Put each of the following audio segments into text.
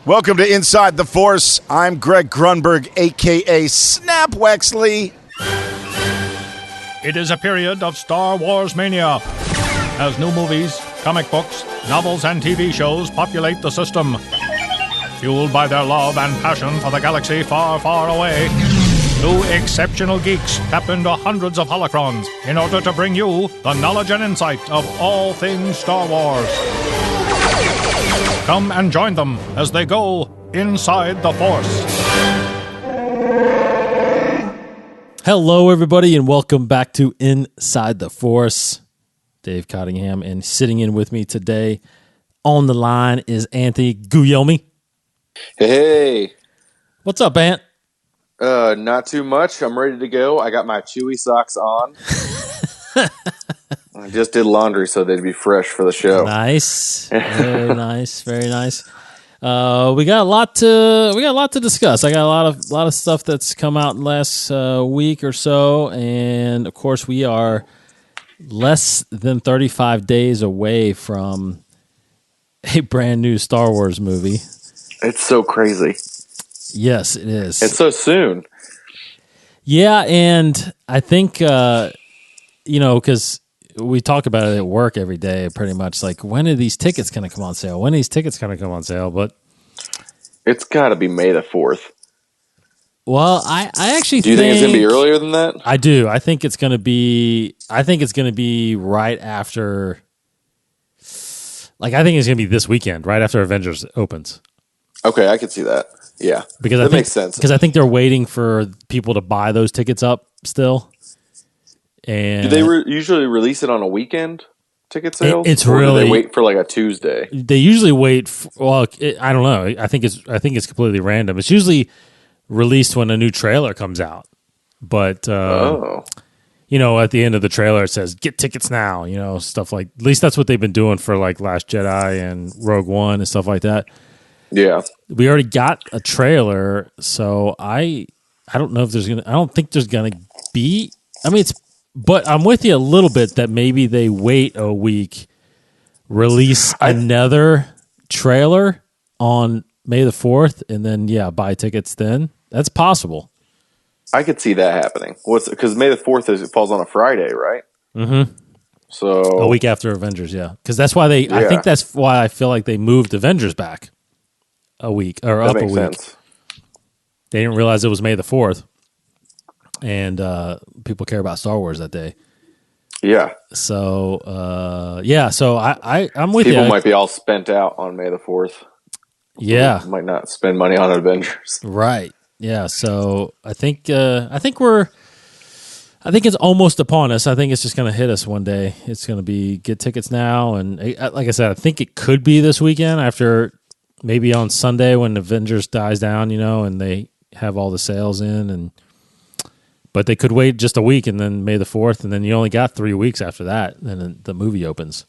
Welcome to Inside the Force. I'm Greg Grunberg, a.k.a. Snap Wexley. It is a period of Star Wars mania, as new movies, comic books, novels, and TV shows populate the system. Fueled by their love and passion for the galaxy far, far away, two exceptional geeks tap into hundreds of holocrons in order to bring you the knowledge and insight of all things Star Wars. Come and join them as they go inside the Force. Hello, everybody, and welcome back to Inside the Force. Dave Cottingham, and sitting in with me today on the line is Anthony Guglielmi. Hey. What's up, Ant? Not too much. I'm ready to go. I got my Chewy socks on. I just did laundry so they'd be fresh for the show. Nice. Very nice. Very nice. We got a lot to discuss. I got a lot of stuff that's come out in the last week or so, and of course we are less than 35 days away from a brand new Star Wars movie. It's so crazy. Yes, it is. It's so soon. Yeah, and I think because we talk about it at work every day, pretty much. Like, when are these tickets going to come on sale? When are these tickets going to come on sale? But it's got to be May the 4th. Well, I actually do you think it's going to be earlier than that? I do. I think it's going to be. I think it's going to be right after. Like, I think it's going to be this weekend, right after Avengers opens. Okay, I could see that. Yeah, because that makes sense. Because I think they're waiting for people to buy those tickets up still. And do they usually release it on a weekend ticket sales? It's or really. Do they wait for like a Tuesday? They usually wait. I don't know. I think it's completely random. It's usually released when a new trailer comes out. But at the end of the trailer it says "Get tickets now." Stuff like. At least that's what they've been doing for like Last Jedi and Rogue One and stuff like that. Yeah, we already got a trailer, so I don't know if there's gonna. I don't think there's gonna be. I mean, but I'm with you a little bit that maybe they wait a week, release another trailer on May the 4th, and then buy tickets then. That's possible. I could see that happening. Because May the 4th it falls on a Friday, right? Mm-hmm. So a week after Avengers, because that's why they. Yeah. I think that's why I feel like they moved Avengers back a week or that up makes a week. Sense. They didn't realize it was May the 4th, and people care about Star Wars that day. Yeah. So So I'm with you. People might be all spent out on May the 4th. Yeah. So might not spend money on Avengers. Right. Yeah. So I think it's almost upon us. I think it's just going to hit us one day. It's going to be get tickets now, and like I said, I think it could be this weekend after. Maybe on Sunday when Avengers dies down, and they have all the sales in, but they could wait just a week and then May the 4th, and then you only got 3 weeks after that, and then the movie opens.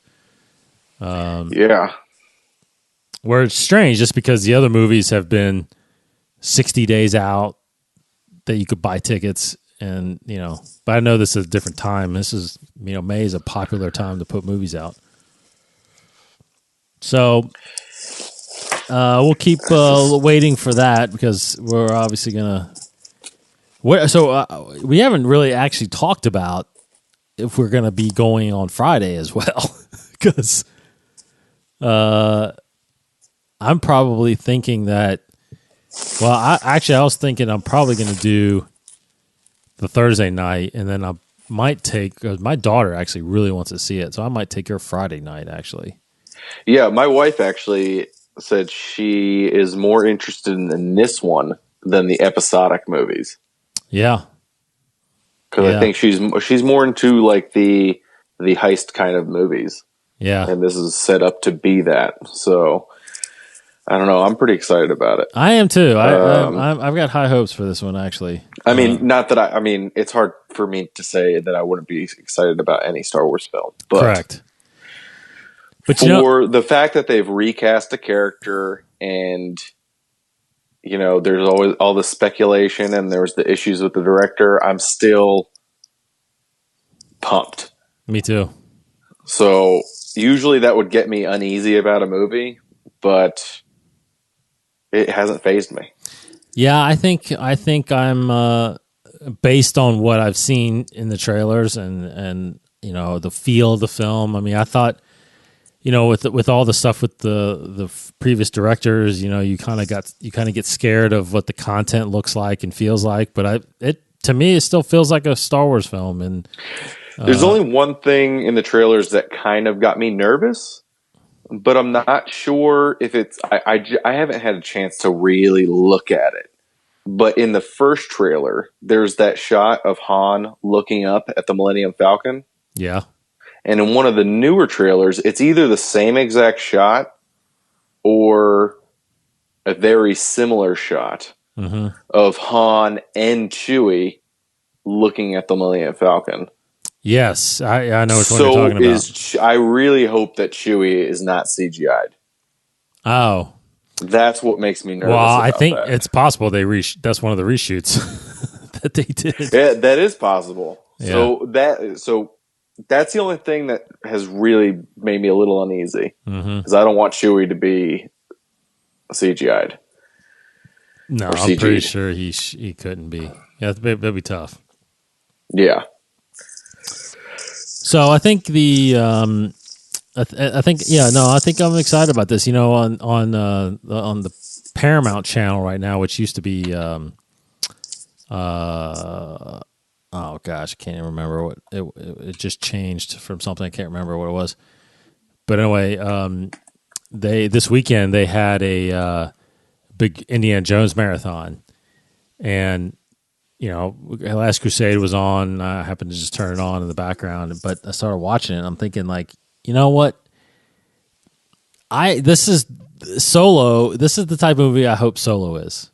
Yeah. Where it's strange, just because the other movies have been 60 days out that you could buy tickets, and but I know this is a different time. This is May is a popular time to put movies out, so. We'll keep waiting for that because we're obviously gonna. We haven't really actually talked about if we're gonna be going on Friday as well, because I'm probably thinking that. Well, I was thinking I'm probably gonna do the Thursday night, and then I might take. My daughter actually really wants to see it, so I might take her Friday night. Actually, yeah, my wife actually said she is more interested in this one than the episodic movies. Yeah, because I think she's more into like the heist kind of movies. Yeah, and this is set up to be that. So I don't know. I'm pretty excited about it. I am too. I've got high hopes for this one. Actually, I mean, not that I mean, it's hard for me to say that I wouldn't be excited about any Star Wars film. But correct. But for the fact that they've recast a character and, there's always all the speculation and there's the issues with the director, I'm still pumped. Me too. So usually that would get me uneasy about a movie, but it hasn't fazed me. Yeah, I think I'm based on what I've seen in the trailers and the feel of the film. I mean, I thought with all the stuff with the previous directors, you kind of get scared of what the content looks like and feels like. But to me, it still feels like a Star Wars film. And there's only one thing in the trailers that kind of got me nervous, but I'm not sure if it's. I haven't had a chance to really look at it. But in the first trailer, there's that shot of Han looking up at the Millennium Falcon. Yeah. And in one of the newer trailers, it's either the same exact shot or a very similar shot of Han and Chewie looking at the Millennium Falcon. Yes, I know which one you're talking about. I really hope that Chewie is not CGI'd. Oh. That's what makes me nervous. Well, I think that. it's possible that's one of the reshoots that they did. Yeah, that is possible. Yeah. So that's the only thing that has really made me a little uneasy because I don't want Chewie to be CGI'd. No, I'm pretty sure he couldn't be. Yeah, that'd be tough. Yeah. So I think I think I'm excited about this. On the Paramount channel right now, which used to be oh gosh, I can't even remember what it just changed from something. I can't remember what it was. But anyway, this weekend they had a big Indiana Jones marathon, and Last Crusade was on. I happened to just turn it on in the background, but I started watching it. And I'm thinking, like, you know what? This is Solo. This is the type of movie I hope Solo is.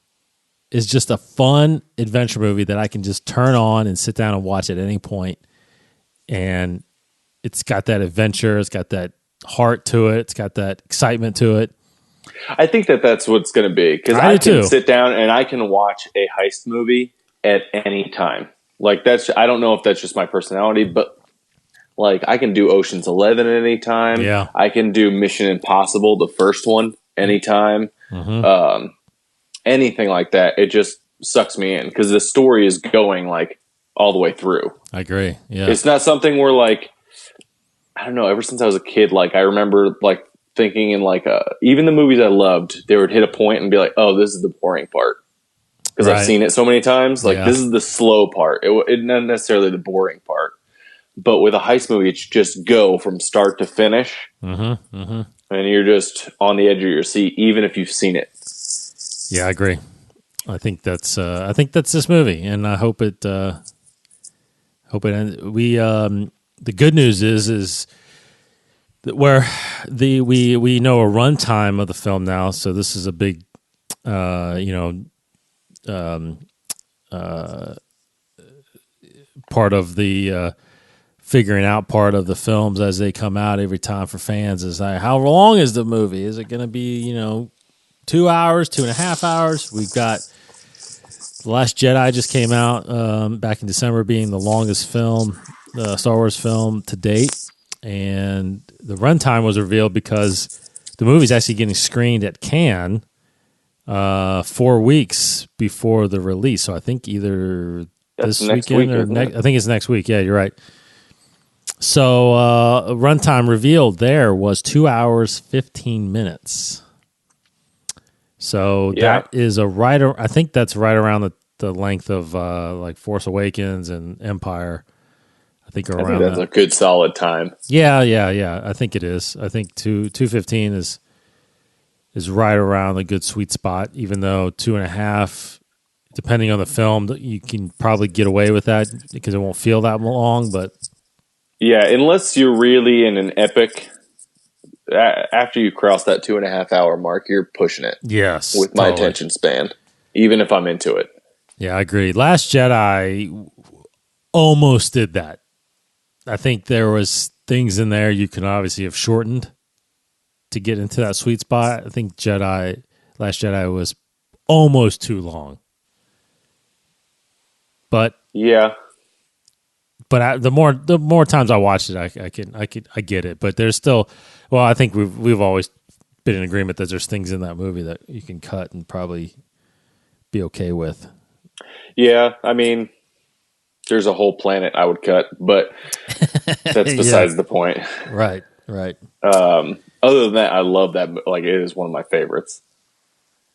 Is just a fun adventure movie that I can just turn on and sit down and watch at any point. And it's got that adventure. It's got that heart to it. It's got that excitement to it. I think that's what's going to be because I can sit down and I can watch a heist movie at any time. Like I don't know if that's just my personality, but like I can do Ocean's 11 at any time. Yeah. I can do Mission Impossible, the first one, anytime. Anything like that. It just sucks me in because the story is going like all the way through. I agree. Yeah. It's not something where like, I don't know, ever since I was a kid, like I remember like thinking in like even the movies I loved, they would hit a point and be like, oh, this is the boring part. Because I've seen it so many times. Like this is the slow part. It not necessarily the boring part. But with a heist movie, it's just go from start to finish. And you're just on the edge of your seat, even if you've seen it. Yeah, I agree. I think that's this movie, and I hope it. Hope it ends. The good news is that we know a runtime of the film now, so this is a big, part of the figuring out part of the films as they come out every time for fans is how long is the movie? Is it going to be 2 hours, 2.5 hours? We've got The Last Jedi just came out back in December, being the longest film, Star Wars film to date, and the runtime was revealed because the movie's actually getting screened at Cannes 4 weeks before the release. So I think either this weekend or next. I think it's next week. Yeah, you're right. So runtime revealed there was 2 hours 15 minutes. So that is I think that's right around the length of like Force Awakens and Empire. I think that's a good solid time. Yeah. I think it is. I think 2:15 is right around a good sweet spot. Even though 2.5, depending on the film, you can probably get away with that because it won't feel that long. But yeah, unless you're really in an epic. After you cross that 2.5 hour mark, you're pushing it. Yes, with my attention span, even if I'm into it. Yeah, I agree. Last Jedi almost did that. I think there was things in there you can obviously have shortened to get into that sweet spot. I think Last Jedi was almost too long. But yeah. But the more times I watched it, I get it. But there's still, well, I think we've always been in agreement that there's things in that movie that you can cut and probably be okay with. Yeah, I mean, there's a whole planet I would cut, but that's besides the point. Right. Other than that, I love that. Like, it is one of my favorites.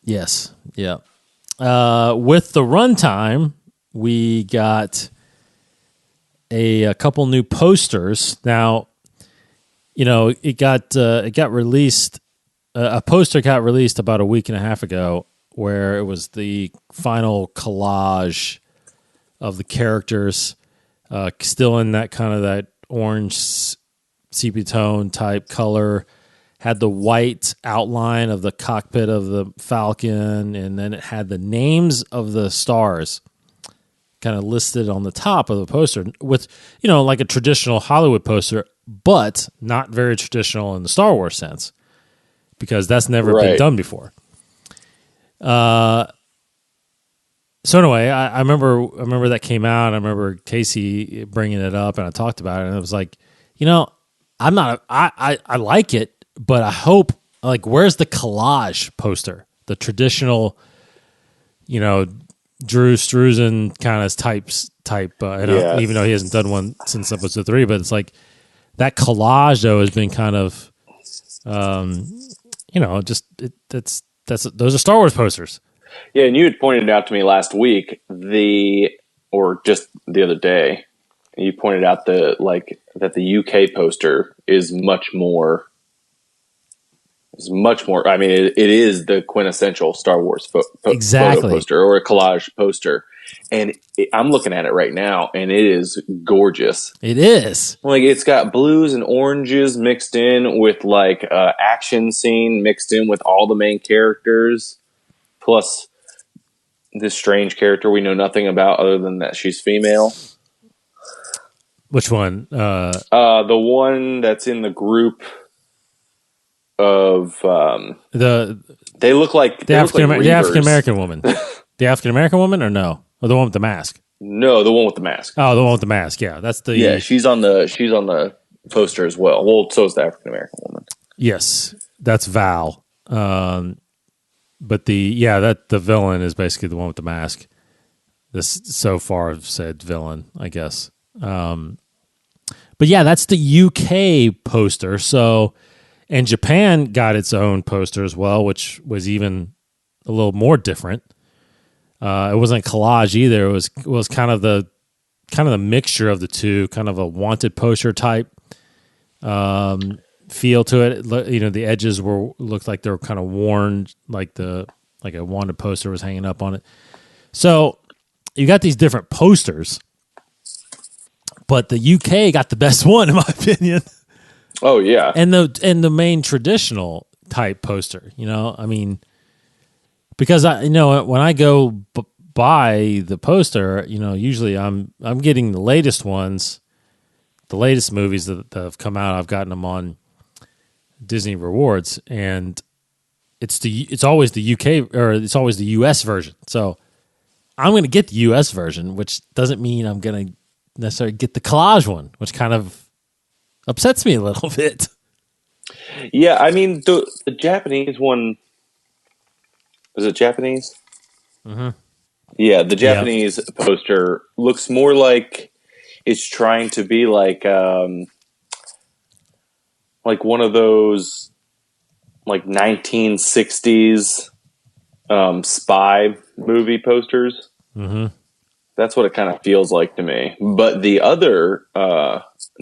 Yes. Yeah. With the runtime, we got a couple new posters. Now, it got released. A poster got released about a week and a half ago, where it was the final collage of the characters, still in that kind of that orange sepia tone type color. Had the white outline of the cockpit of the Falcon, and then it had the names of the stars kind of listed on the top of the poster with, like a traditional Hollywood poster, but not very traditional in the Star Wars sense, because that's never been done before. So anyway, I remember that came out. I remember Casey bringing it up, and I talked about it, and it was like, I like it, but I hope, like, where's the collage poster? The traditional, Drew Struzan kind of type. Even though he hasn't done one since episode 3, but it's like that collage though has been kind of, those are Star Wars posters. Yeah, and you had pointed out to me last week or just the other day, you pointed out that the UK poster is much more. I mean, it is the quintessential Star Wars photo poster or a collage poster. And I'm looking at it right now, and it is gorgeous. It is. Like, it's got blues and oranges mixed in with, like, action scene mixed in with all the main characters. Plus this strange character we know nothing about other than that she's female. Which one? The one that's in the group of they look like the African American woman. The African American woman, or no? Or the one with the mask? No, the one with the mask. Oh, the one with the mask. Yeah, that's the. Yeah, she's on the poster as well. Well, so is the African American woman. Yes, that's Val. But the villain is basically the one with the mask. This so far I've said villain, I guess. But yeah, that's the UK poster. So, and Japan got its own poster as well, which was even a little more different. It wasn't a collage either. It was kind of the mixture of the two, kind of a wanted poster type feel to it. The edges looked like they were kind of worn, like a wanted poster was hanging up on it. So you got these different posters, but the UK got the best one, in my opinion. Oh yeah, and the main traditional type poster. I mean, because when I go buy the poster, usually I'm getting the latest ones, the latest movies that have come out. I've gotten them on Disney Rewards, and it's always the UK, or it's always the US version. So I'm going to get the US version, which doesn't mean I'm going to necessarily get the collage one, which kind of upsets me a little bit. Yeah, I mean, the Japanese one, is it Japanese? Mm-hmm. Yeah, the Japanese poster looks more like it's trying to be like one of those like 1960s spy movie posters. Mm-hmm. That's what it kind of feels like to me. But the other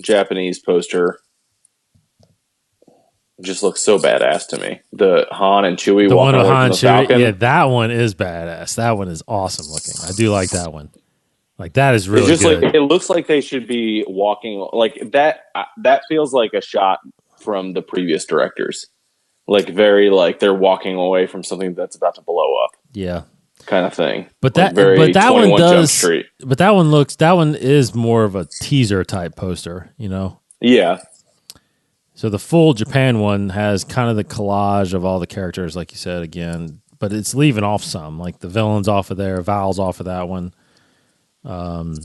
Japanese poster just looks so badass to me. The Han and Chewie walking away from the Falcon. Yeah, that one is badass. That one is awesome looking. I do like that one. Like, that is really good. Like, it looks like they should be walking like that. That feels like a shot from the previous directors. Like, very like they're walking away from something that's about to blow up. Yeah. Kind of thing. But that one does. But that one is more of a teaser type poster, Yeah. So the full Japan one has kind of the collage of all the characters, like you said again, but it's leaving off some, like the villains off of there, Val's off of that one. But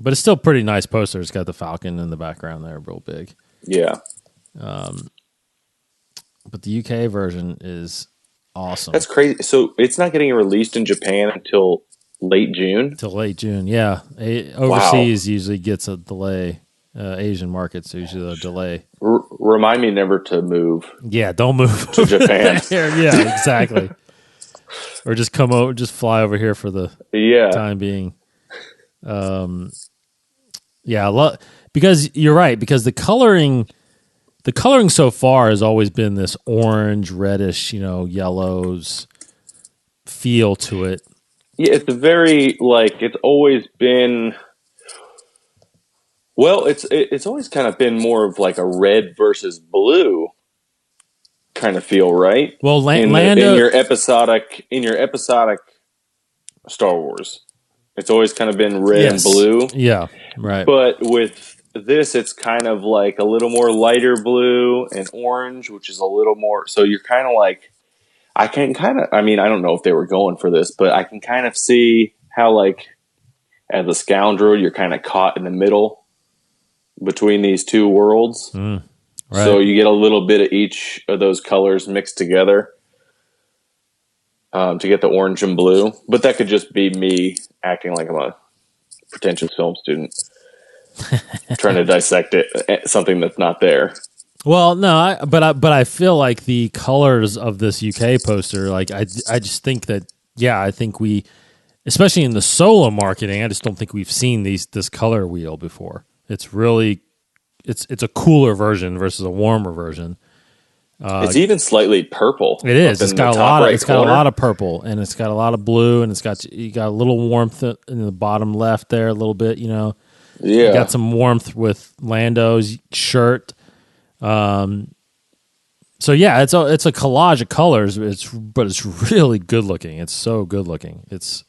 it's still pretty nice poster. It's got the Falcon in the background there, real big. Yeah. but the UK version is awesome. That's crazy. So it's not getting released in Japan until late June? Till late June, yeah. Overseas usually gets a delay. Asian markets usually a delay. Remind me never to move. Yeah, don't move to Japan. Yeah, exactly. Or just come over, just fly over here for the time being. Because you're right. Because the coloring so far has always been this orange, reddish, yellows feel to it. Yeah, it's very it's always been. Well, it's always kind of been more of like a red versus blue kind of feel, right? Well, in your episodic Star Wars, it's always kind of been red and blue. Yeah, right. But with this, it's kind of like a little more lighter blue and orange, which is a little more. So you're kind of like, I don't know if they were going for this, but I can kind of see how as a scoundrel, you're kind of caught in the middle between these two worlds. Right. So you get a little bit of each of those colors mixed together to get the orange and blue. But that could just be me acting like I'm a pretentious film student trying to dissect something that's not there. Well, no, but I feel like the colors of this UK poster, I just think that, I think we, especially in the solo marketing, I just don't think we've seen this color wheel before. It's really, it's a cooler version versus a warmer version. It's even slightly purple. It is. It's got a lot of purple, and it's got a lot of blue, and you got a little warmth in the bottom left there, a little bit. Yeah, you got some warmth with Lando's shirt. So yeah, it's a collage of colors. But it's really good looking. It's so good looking. It's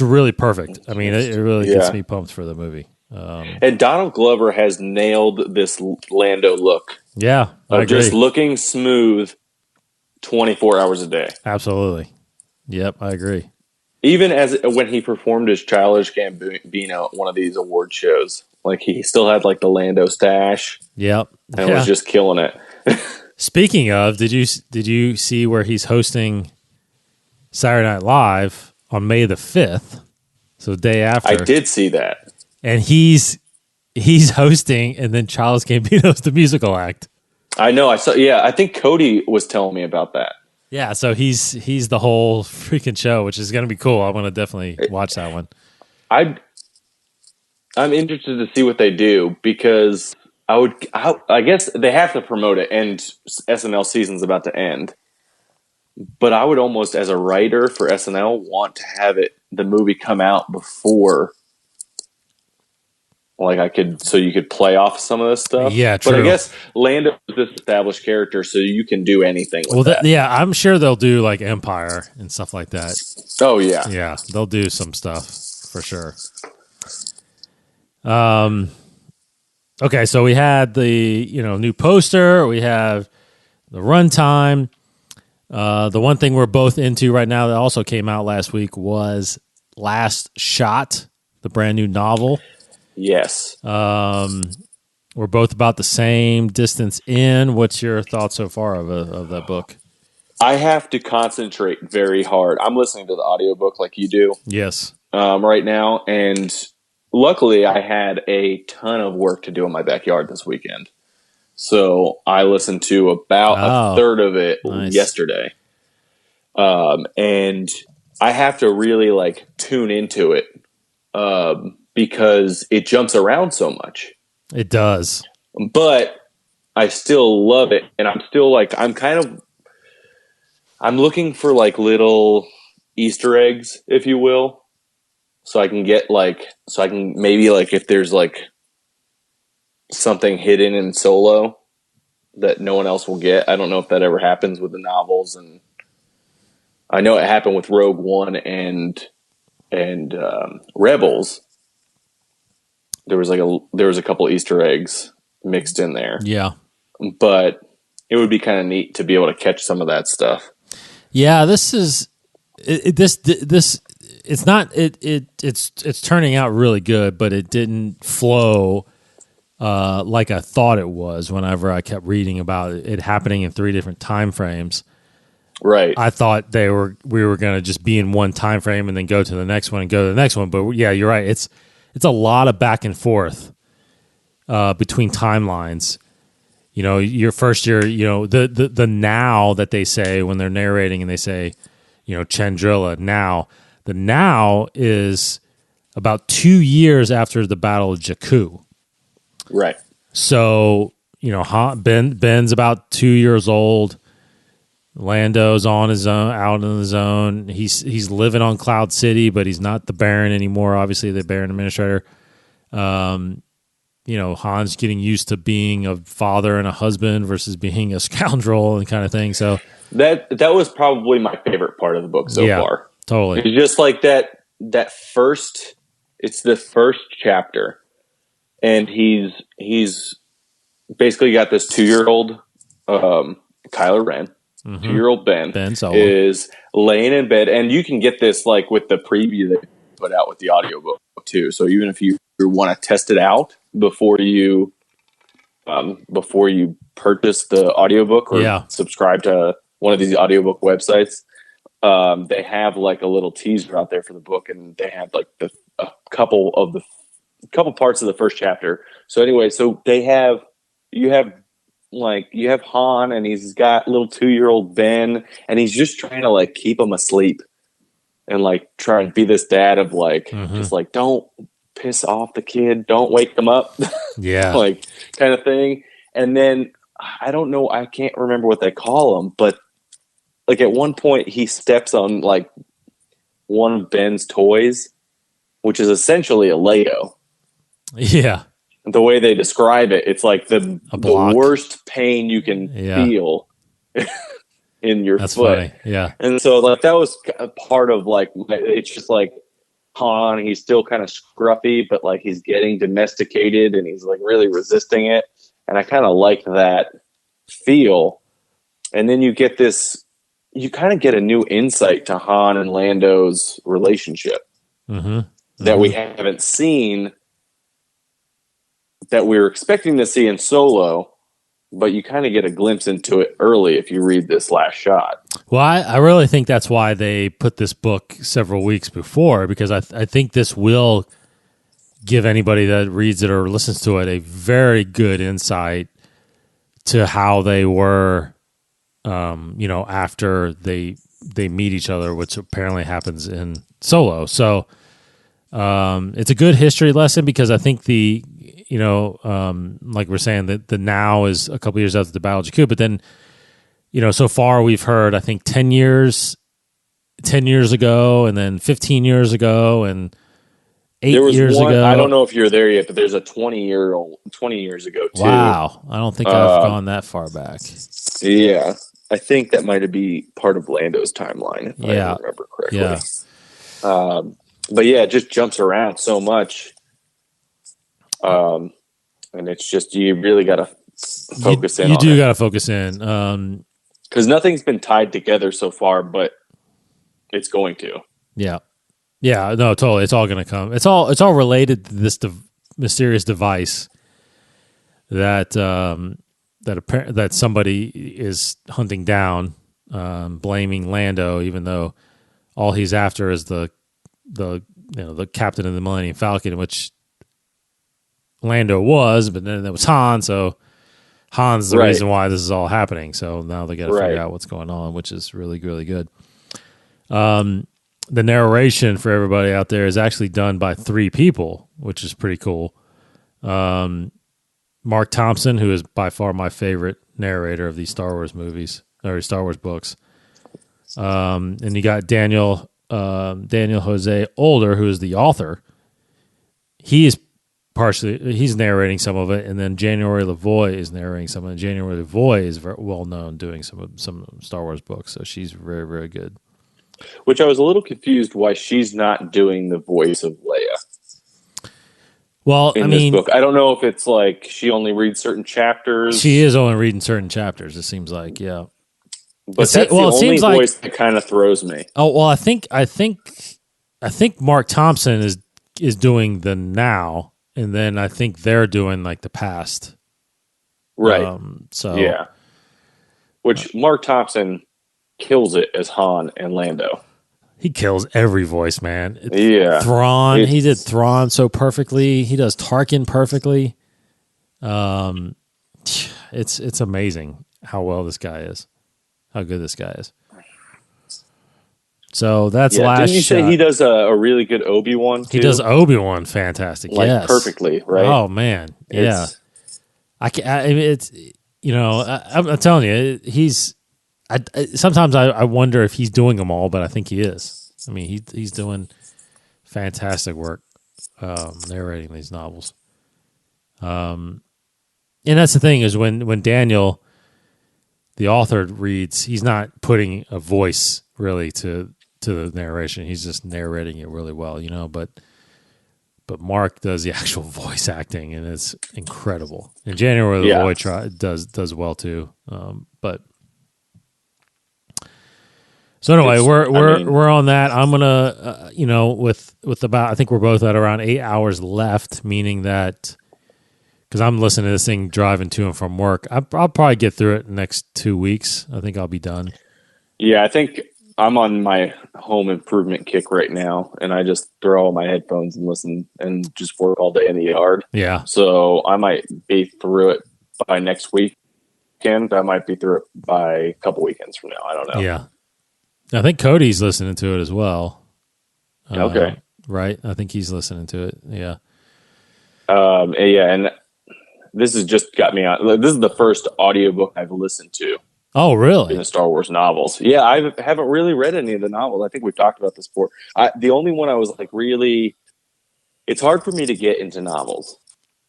really perfect. I mean, it really gets me pumped for the movie. And Donald Glover has nailed this Lando look. Yeah, I agree. Just looking smooth 24 hours a day. Absolutely. Yep, I agree. Even when he performed his Childish Gambino at one of these award shows, he still had the Lando stash. Yep, and was just killing it. Speaking of, did you see where he's hosting Saturday Night Live on May the 5th? So the day after. I did see that. And he's hosting, and then Childish Gambino's the musical act. I know. I saw. Yeah, I think Cody was telling me about that. Yeah, so he's the whole freaking show, which is going to be cool. I want to definitely watch that one. I'm interested to see what they do because I guess they have to promote it, and SNL season's about to end. But I would almost, as a writer for SNL, want to have the movie come out before. So you could play off some of this stuff. Yeah, true. But I guess Lando is this established character, so you can do anything with that. Yeah, I'm sure they'll do Empire and stuff like that. Oh, yeah. Yeah, they'll do some stuff for sure. Okay, so we had the new poster. We have the runtime. The one thing we're both into right now that also came out last week was Last Shot, the brand new novel. Yes. We're both about the same distance in. What's your thoughts so far of that book? I have to concentrate very hard. I'm listening to the audiobook like you do. Yes. Right now. And luckily I had a ton of work to do in my backyard this weekend. So I listened to about a third of it yesterday. And I have to really tune into it. Because it jumps around so much. It does. But I still love it. And I'm still I'm looking for little Easter eggs, if you will. So I can get maybe if there's something hidden in Solo that no one else will get. I don't know if that ever happens with the novels. And I know it happened with Rogue One and Rebels. There was a couple Easter eggs mixed in there. Yeah. But it would be kind of neat to be able to catch some of that stuff. Yeah, it's turning out really good, but it didn't flow like I thought it was whenever I kept reading about it happening in 3 different time frames. Right. I thought we were going to just be in one time frame and then go to the next one and go to the next one. But yeah, you're right. It's a lot of back and forth between timelines. Your first year, the now that they say when they're narrating and they say, Chandrila now. The now is about 2 years after the Battle of Jakku. Right. So, Ben's about 2 years old. Lando's on his own, out on his own. He's living on Cloud City, but he's not the Baron anymore. Obviously, the Baron Administrator. Han's getting used to being a father and a husband versus being a scoundrel and kind of thing. So that was probably my favorite part of the book so far. Totally. It's just like that first. It's the first chapter, and he's basically got this 2-year-old Kylo Ren. 2-year-old Ben Solo is laying in bed, and you can get this like with the preview they put out with the audiobook too. So even if you want to test it out before you purchase the audiobook or subscribe to one of these audiobook websites, they have like a little teaser out there for the book, and they have like a couple parts of the first chapter. So anyway, so you have Han, and he's got little 2-year-old Ben, and he's just trying to like keep him asleep and like try and be this dad of like, just like, don't piss off the kid, don't wake them up. Yeah. Like kind of thing. And then I don't know, I can't remember what they call him, but like at one point he steps on like one of Ben's toys, which is essentially a Lego. Yeah. The way they describe it, it's like the worst pain you can feel in your That's foot. Funny. Yeah. And so like that was part of like, it's just like Han, he's still kind of scruffy, but like he's getting domesticated and he's like really resisting it. And I kind of like that feel. And then you kind of get a new insight to Han and Lando's relationship that we haven't seen, that we were expecting to see in Solo, but you kind of get a glimpse into it early if you read this last shot. Well, I really think that's why they put this book several weeks before, because I think this will give anybody that reads it or listens to it a very good insight to how they were, after they meet each other, which apparently happens in Solo. So it's a good history lesson, because I think like we're saying, that the now is a couple years after the Battle of Jakku, but then, so far we've heard, I think 10 years ago, and then 15 years ago, and 8 years ago. I don't know if you're there yet, but there's a 20 years ago too. Wow. I don't think I've gone that far back. Yeah. I think that might be part of Lando's timeline, if I remember correctly. Yeah. But yeah, it just jumps around so much. And it's just, you really got to focus in. You do got to focus in. Because nothing's been tied together so far, but it's going to. Yeah. Yeah, no, totally. It's all going to come. It's all related to this mysterious device that that somebody is hunting down, blaming Lando, even though all he's after is the captain of the Millennium Falcon, which Lando was, but then there was Han, so Han's the reason why this is all happening. So now they got to figure out what's going on, which is really, really good. The narration for everybody out there is actually done by 3 people, which is pretty cool. Mark Thompson, who is by far my favorite narrator of these Star Wars movies or Star Wars books. And you got Daniel Jose Older, who is the author. He's narrating some of it, and then January Lavoie is narrating some of it. January Lavoie is very well known doing some Star Wars books, so she's very, very good. Which I was a little confused why she's not doing the voice of Leia. Well, in this book, I don't know if it's like she only reads certain chapters. She is only reading certain chapters. It seems like, yeah. But that's the only voice that kind of throws me. Oh well, I think Mark Thompson is doing the now, and then I think they're doing like the past. Right. So yeah. Which Mark Thompson kills it as Han and Lando. he kills every voice, man. Yeah. Thrawn, he did Thrawn so perfectly. He does Tarkin perfectly. It's amazing how well this guy is, how good this guy is. So that's last. Didn't you say he does a really good Obi-Wan too? He does Obi-Wan fantastic, like perfectly, right? Oh man, yeah. I mean, it's I'm telling you, he's. Sometimes I wonder if he's doing them all, but I think he is. I mean, he's doing fantastic work narrating these novels. And that's the thing is when Daniel, the author, reads, he's not putting a voice really to the narration. He's just narrating it really well, But Mark does the actual voice acting, and it's incredible. And January the Void does well too. But so anyway, we're on that. I'm gonna with about, I think we're both at around 8 hours left, meaning that. Because I'm listening to this thing driving to and from work. I'll probably get through it in the next 2 weeks. I think I'll be done. Yeah, I think I'm on my home improvement kick right now, and I just throw all my headphones and listen and just work all day in the yard. Yeah. So I might be through it by next weekend. I might be through it by a couple weekends from now. I don't know. Yeah. I think Cody's listening to it as well. Okay. Right? I think he's listening to it. Yeah. And this has just got me on. This is the first audiobook I've listened to. Oh, really? In the Star Wars novels. Yeah, I haven't really read any of the novels. I think we've talked about this before. The only one I was like really... It's hard for me to get into novels.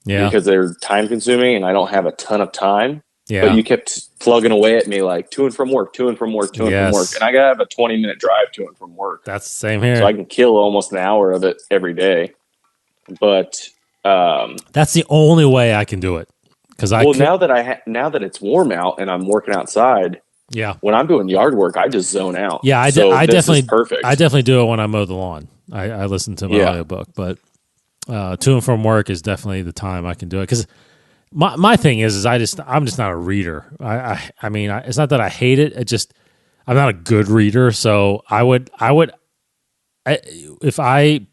Yeah. Because they're time consuming and I don't have a ton of time. Yeah. But you kept plugging away at me like to and from work. And I got to have a 20-minute drive to and from work. That's the same here. So I can kill almost an hour of it every day. But... that's the only way I can do it. Now that it's warm out and I'm working outside, when I'm doing yard work, I just zone out. Yeah, I definitely perfect. I definitely do it when I mow the lawn. I listen to my audiobook, but to and from work is definitely the time I can do it. Because my thing is I'm just not a reader. I mean, it's not that I hate it. I'm not a good reader. So if I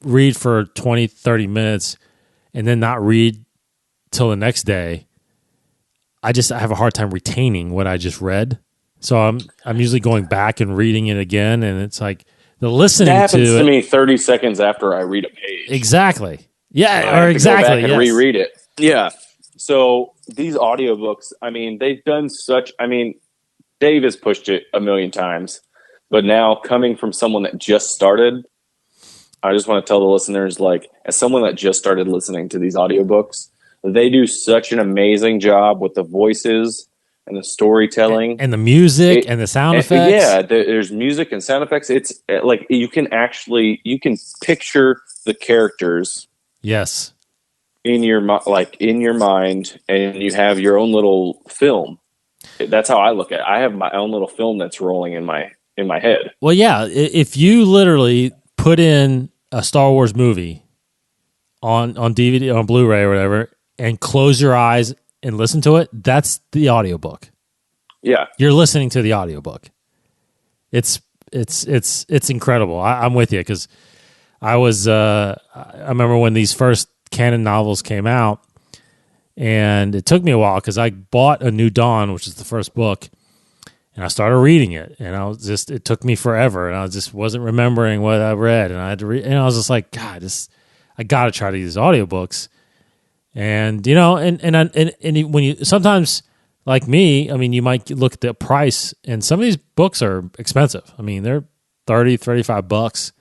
read for 20, 30 minutes and then not read till the next day, I have a hard time retaining what I just read. So I'm usually going back and reading it again, and it's like the listening that happens to me 30 seconds after I read a page. Exactly. Yeah, or exactly. Go back and reread it. Yeah. So these audiobooks, I mean, they've done Dave has pushed it a million times, but now coming from someone that just started, I just want to tell the listeners, like, as someone that just started listening to these audiobooks, they do such an amazing job with the voices and the storytelling. And the music and the sound effects. Yeah, there's music and sound effects. It's like you can picture the characters. Yes. In your mind, and you have your own little film. That's how I look at it. I have my own little film that's rolling in my head. Well, yeah, if you literally put in a Star Wars movie on DVD, on Blu-ray or whatever, and close your eyes and listen to it, that's the audiobook. Yeah. You're listening to the audiobook. It's incredible. I'm with you, because I remember when these first canon novels came out, and it took me a while because I bought A New Dawn, which is the first book, and I started reading it, and it took me forever, and I just wasn't remembering what I read, and I had to read, and I was just like, God, I got to try to use audiobooks. And and when you sometimes, like me, I mean, you might look at the price, and some of these books are expensive. I mean, they're $30, $35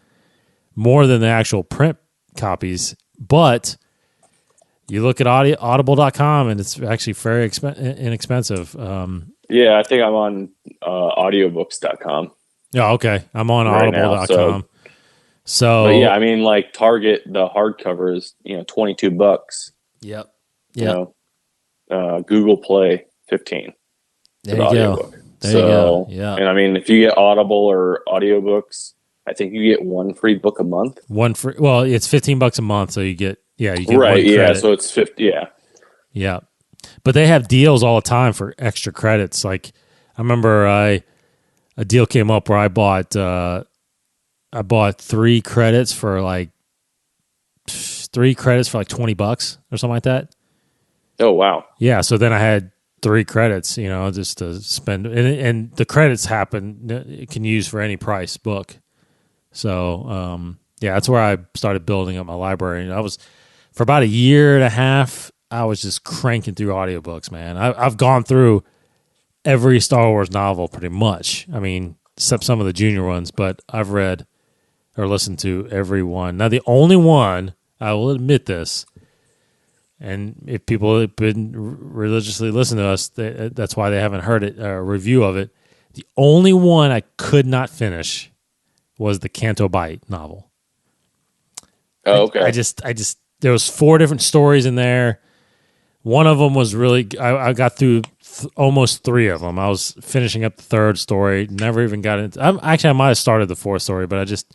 more than the actual print copies, but you look at audible.com and it's actually very inexpensive. Yeah, I think I'm on audiobooks.com. Yeah, okay. I'm on right audible.com. Now, so but yeah, I mean, like Target, the hardcover is $22. Yep. Google Play, $15. There you go. There you go. Yeah. And I mean, if you get Audible or audiobooks, I think you get one free book a month. Well, it's $15 a month, so you get right. one credit. Yeah, so it's 50. Yeah, yeah. But they have deals all the time for extra credits. Like I remember, a deal came up where I bought 3 credits for like $20 or something like that. Oh wow. Yeah, so then I had 3 credits, just to spend, and the credits can use for any price book. So yeah, that's where I started building up my library. And I was for about a year and a half. I was just cranking through audiobooks, man. I've gone through every Star Wars novel pretty much. I mean, except some of the junior ones, but I've read or listened to every one. Now, the only one, I will admit this, and if people have been religiously listening to us, that's why they haven't heard it, a review of it. The only one I could not finish was the Canto Bight novel. Oh, okay. I just there was 4 different stories in there. One of them was really, I got through almost 3 of them. I was finishing up the 3rd story, never even got into, actually I might have started the 4th story, but it just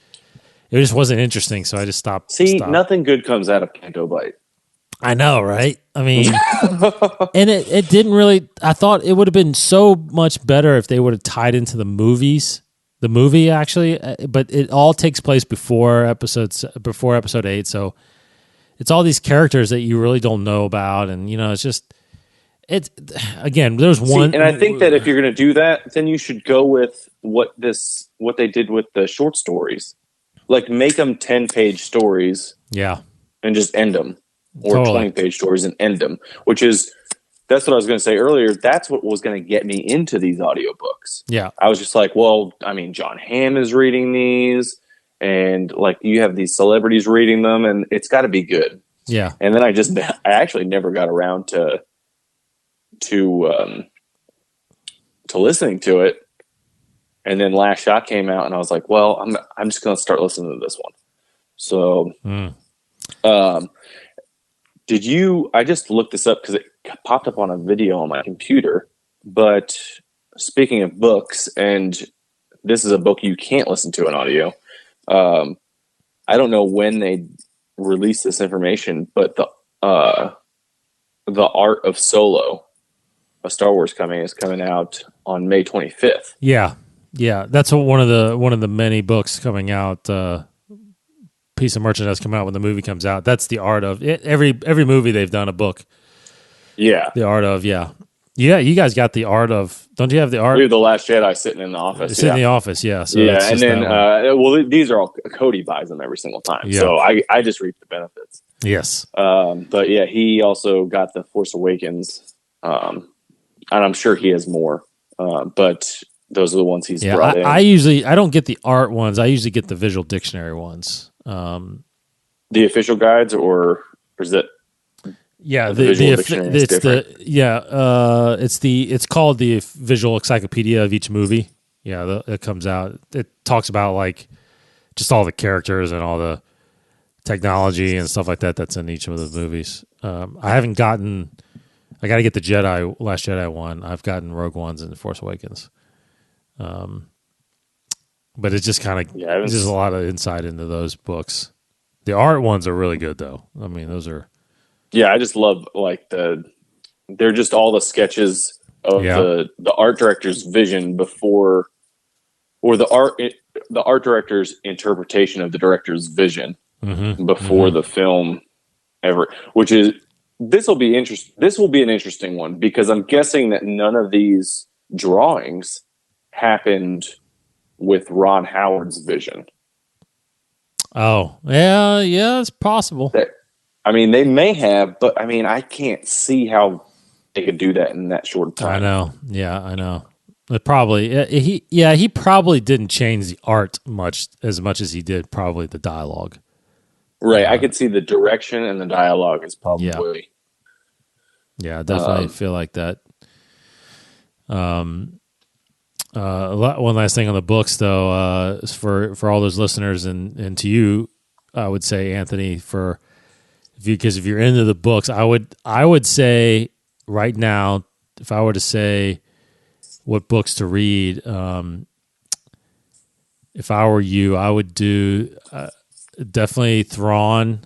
wasn't interesting, so I just stopped. Nothing good comes out of Canto Bight. I know, right? I mean, and it didn't really, I thought it would have been so much better if they would have tied into the movies. The movie, actually, but it all takes place before episode 8, so it's all these characters that you really don't know about, and it's again. There's one, and I think that if you're going to do that, then you should go with what they did with the short stories, like make them 10-page stories, yeah, and just end them, or Totally. 20-page stories and end them. That's what I was going to say earlier. That's what was going to get me into these audiobooks. Yeah, I was just like, well, I mean, John Hamm is reading these, and like you have these celebrities reading them, and it's got to be good. yeah. And then I actually never got around to listening to it. And then Last Shot came out, and I was like, well, I'm just going to start listening to this one. So, I just looked this up because it popped up on a video on my computer. But speaking of books, and this is a book you can't listen to in audio. I don't know when they released this information, but the Art of Solo, a Star Wars is coming out on May 25th. Yeah. That's one of the many books coming out. Piece of merchandise coming out when the movie comes out. That's the Art of it. Every movie they've done a book. Yeah, the Art of yeah. You guys got the Art of. Don't you have the Art? We have the Last Jedi sitting in the office. It's in the office, yeah. So yeah, and then these are all Cody buys them every single time. Yeah. So I just reap the benefits. Yes. But yeah, he also got the Force Awakens, and I'm sure he has more. But those are the ones he's brought in. I don't get the art ones. I usually get the visual dictionary ones. The official guides, or is it? Yeah, it's called the visual encyclopedia of each movie. Yeah, it comes out. It talks about like just all the characters and all the technology and stuff like that that's in each of the movies. I haven't gotten. I got to get the Last Jedi one. I've gotten Rogue Ones and Force Awakens. But it's just kind of just a lot of insight into those books. The art ones are really good, though. I mean, those are. Yeah, I just love they're just all the sketches of the art director's vision before, or the art director's interpretation of the director's vision before the film ever. Which is this will be an interesting one because I'm guessing that none of these drawings happened with Ron Howard's vision. Oh, yeah, it's possible. They may have, but I can't see how they could do that in that short time. I know. Yeah, I know. It probably he probably didn't change the art as much as he did probably the dialogue. Right, I could see the direction and the dialogue is probably. Yeah, I definitely feel like that. One last thing on the books, though, for all those listeners and to you, I would say, Anthony, because if you're into the books, I would say right now, if I were to say what books to read, if I were you, I would do definitely Thrawn,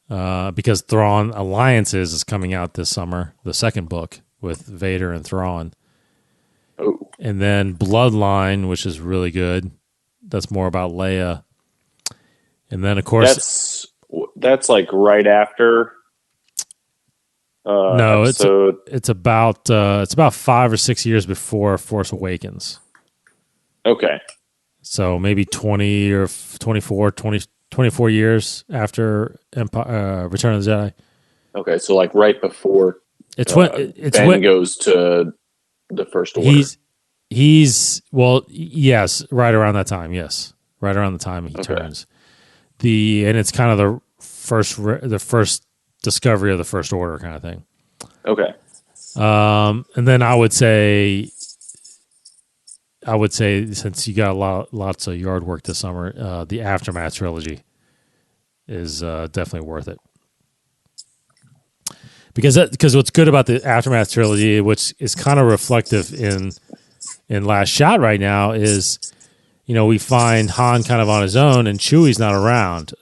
because Thrawn Alliances is coming out this summer, the second book with Vader and Thrawn. Oh. And then Bloodline, which is really good. That's more about Leia. And then, of course... That's like right after... no, episode... it's about 5 or 6 years before Force Awakens. Okay. So maybe 20 or 24 years after Return of the Jedi. Okay, so like right before Ben goes to the First Order. Yes, right around that time. Yes, right around the time he turns. And it's kind of the first discovery of the First Order kind of thing. Okay. And then I would say since you got lots of yard work this summer, the Aftermath trilogy is definitely worth it. Because what's good about the Aftermath trilogy, which is kind of reflective in Last Shot right now, is we find Han kind of on his own and Chewie's not around.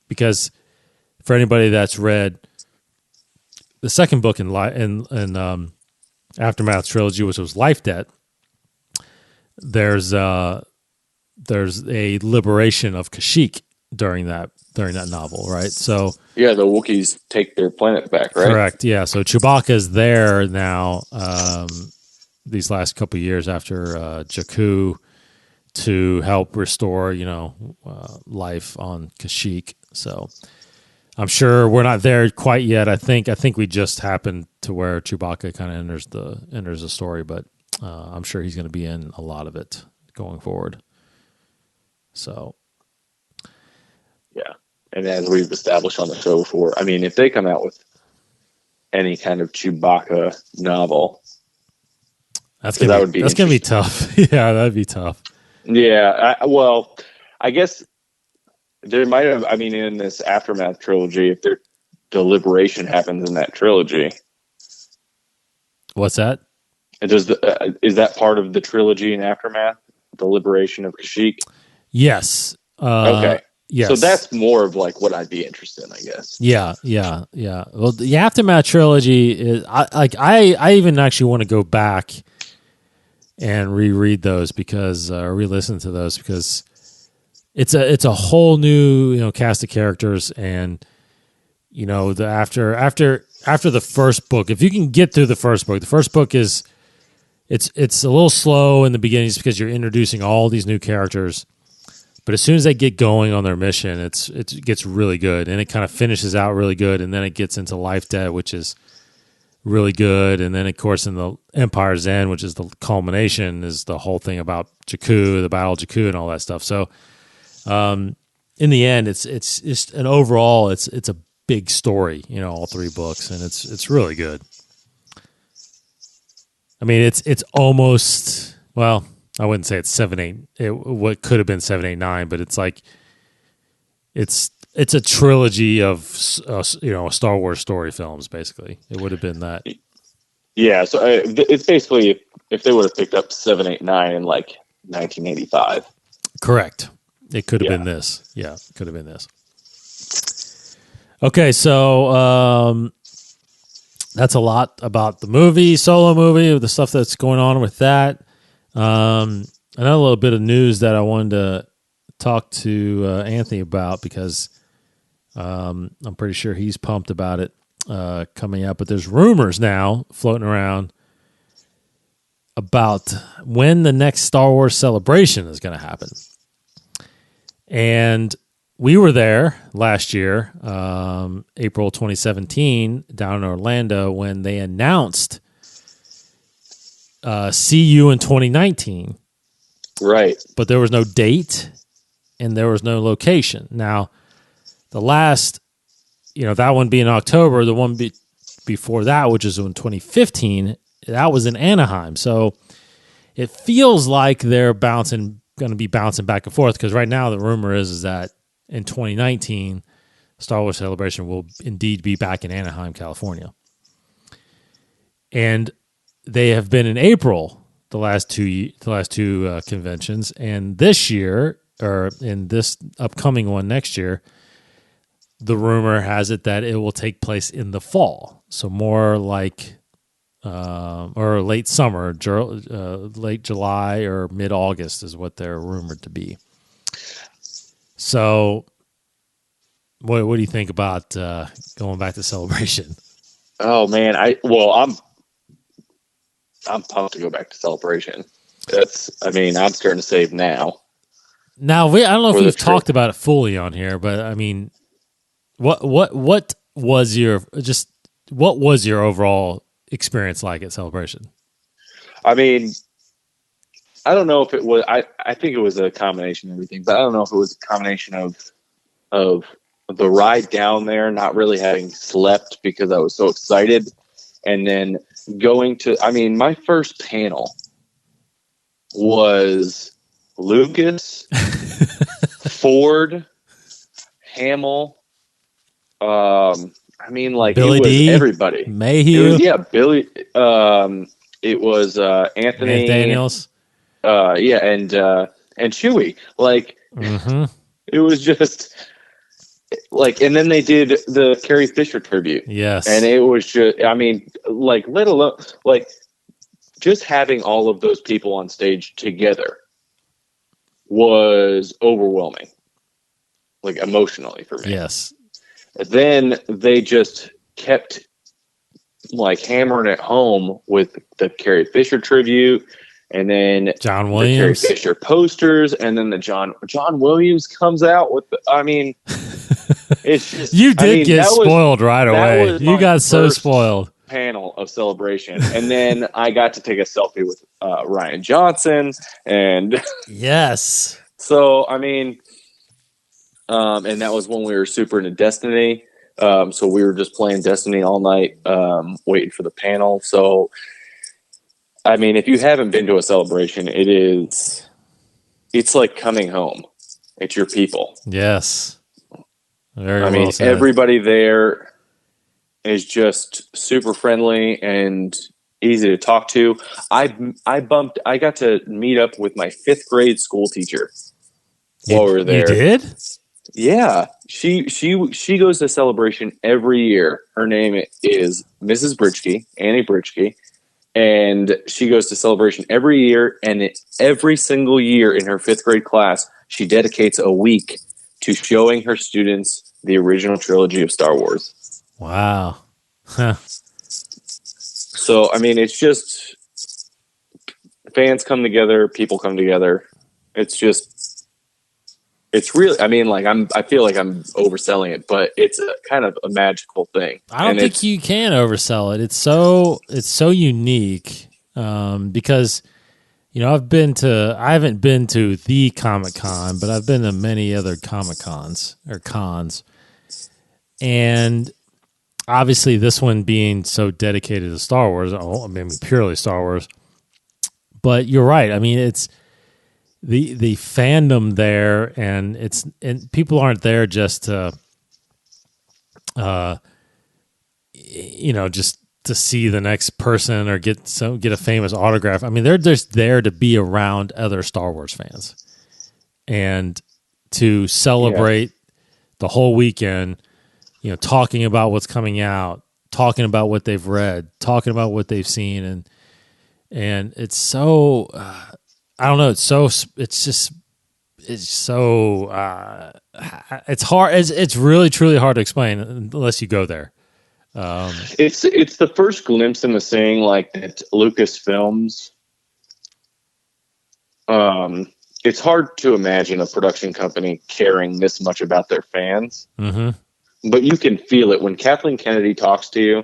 Because for anybody that's read the second book in Aftermath trilogy, which was Life Debt, there's a liberation of Kashyyyk during that novel, right? So yeah, the Wookiees take their planet back, right? Correct. Yeah. So Chewbacca's there now. These last couple of years after Jakku to help restore, life on Kashyyyk. So I'm sure we're not there quite yet. I think we just happened to where Chewbacca kind of enters the story, but I'm sure he's going to be in a lot of it going forward. So, yeah. And as we've established on the show before, I mean, if they come out with any kind of Chewbacca novel, that's going to be tough. Yeah, that'd be tough. Yeah. I guess there might have, in this Aftermath trilogy, if the liberation happens in that trilogy. What's that? Is that part of the trilogy in Aftermath? The liberation of Kashyyyk? Yes. Okay. Yes. So that's more of like what I'd be interested in, I guess. Yeah. Well, the Aftermath trilogy is I even actually want to go back and reread those because re-listen to those because it's a whole new cast of characters and after the first book, if you can get through the first book is it's a little slow in the beginning just because you're introducing all these new characters. But as soon as they get going on their mission, it gets really good, and it kind of finishes out really good, and then it gets into Life Debt, which is really good, and then of course in the Empire's End, which is the culmination, is the whole thing about Jakku, the Battle of Jakku, and all that stuff. So, in the end, it's just an overall, it's a big story, all three books, and it's really good. I mean, it's almost, well, I wouldn't say it's 7, 8. What could have been 7, 8, 9, but it's like it's a trilogy of Star Wars story films. Basically, it would have been that. Yeah, so it's basically if they would have picked up 7, 8, 9 in like 1985. Correct. It could have been this. Yeah, it could have been this. Okay, so that's a lot about the movie, Solo movie, the stuff that's going on with that. Another little bit of news that I wanted to talk to Anthony about because I'm pretty sure he's pumped about it coming up. But there's rumors now floating around about when the next Star Wars celebration is going to happen. And we were there last year, April 2017, down in Orlando when they announced see you in 2019. Right. But there was no date and there was no location. Now, the last, that one being October, the one before that, which is in 2015, that was in Anaheim. So it feels like they're going to be bouncing back and forth because right now the rumor is that in 2019, Star Wars Celebration will indeed be back in Anaheim, California. And they have been in April the last two conventions, and this year, or in this upcoming one next year, the rumor has it that it will take place in the fall, so more like or late summer, late July or mid August is what they're rumored to be. So, what do you think about going back to Celebration? Oh man, I'm pumped to go back to Celebration. I'm starting to save now. Now, I don't know if we've talked about it fully on here, but I mean, what was your overall experience like at Celebration? I mean, I don't know if it was. I think it was a combination of everything, but I don't know if it was a combination of the ride down there, not really having slept because I was so excited, and then going to. I mean, my first panel was Lucas, Ford, Hamill. Billy it was D, everybody. Mayhew. Billy. It was Anthony Daniels. And Chewy. It was just and then they did the Carrie Fisher tribute. Yes, and it was just. I mean, let alone just having all of those people on stage together was overwhelming, emotionally for me. Yes. Then they just kept hammering it home with the Carrie Fisher tribute, and then John Williams, the Carrie Fisher posters, and then the John Williams comes out with. It's just you did get spoiled right away. You got so spoiled. Panel of Celebration, and then I got to take a selfie with Ryan Johnson, and yes. So and that was when we were super into Destiny. So we were just playing Destiny all night, waiting for the panel. So, if you haven't been to a Celebration, it's like coming home. It's your people. Yes. Very well said. Everybody there is just super friendly and easy to talk to. I got to meet up with my 5th grade school teacher while we were there. You did? Yeah, she goes to Celebration every year. Her name is Mrs. Britchke, Annie Britchke, and she goes to Celebration every year. And every single year in her 5th grade class, she dedicates a week to showing her students the original trilogy of Star Wars. Wow. Huh. So it's just fans come together, people come together. It's really, I feel like I'm overselling it, but it's kind of a magical thing. I don't think you can oversell it. It's so unique because, I haven't been to the Comic-Con, but I've been to many other Comic-Cons or cons. And obviously this one being so dedicated to Star Wars, purely Star Wars. But you're right. It's the fandom there, and people aren't there just to, just to see the next person or get a famous autograph. They're just there to be around other Star Wars fans and to celebrate the whole weekend. Talking about what's coming out, talking about what they've read, talking about what they've seen, and it's so. I don't know. It's hard. It's really, truly hard to explain unless you go there. It's the first glimpse into saying that Lucasfilms. It's hard to imagine a production company caring this much about their fans, but you can feel it when Kathleen Kennedy talks to you,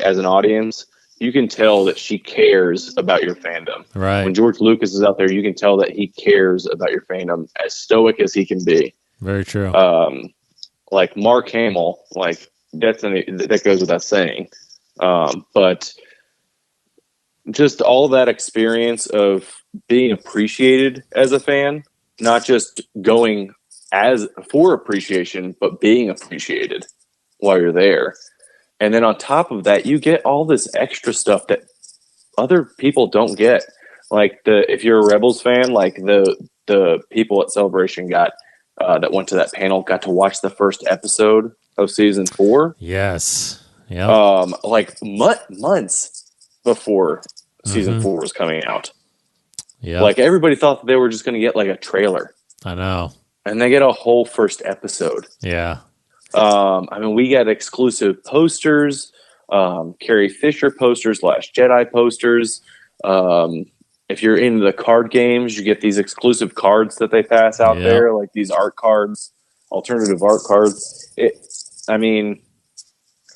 as an audience. You can tell that she cares about your fandom. Right. When George Lucas is out there, you can tell that he cares about your fandom, as stoic as he can be. Very true. Mark Hamill, that goes without saying. But just all that experience of being appreciated as a fan, not just going for appreciation, but being appreciated while you're there. And then on top of that, you get all this extra stuff that other people don't get. Like if you're a Rebels fan, like the people at Celebration got that went to that panel got to watch the first episode of season 4. Yes. Yeah. Like months before season 4 was coming out. Yeah. Like everybody thought that they were just going to get like a trailer. I know. And they get a whole first episode. Yeah. I mean, we got exclusive posters, Carrie Fisher posters, Last Jedi posters. If you're into the card games, you get these exclusive cards that they pass out there, like these art cards, alternative art cards. I mean,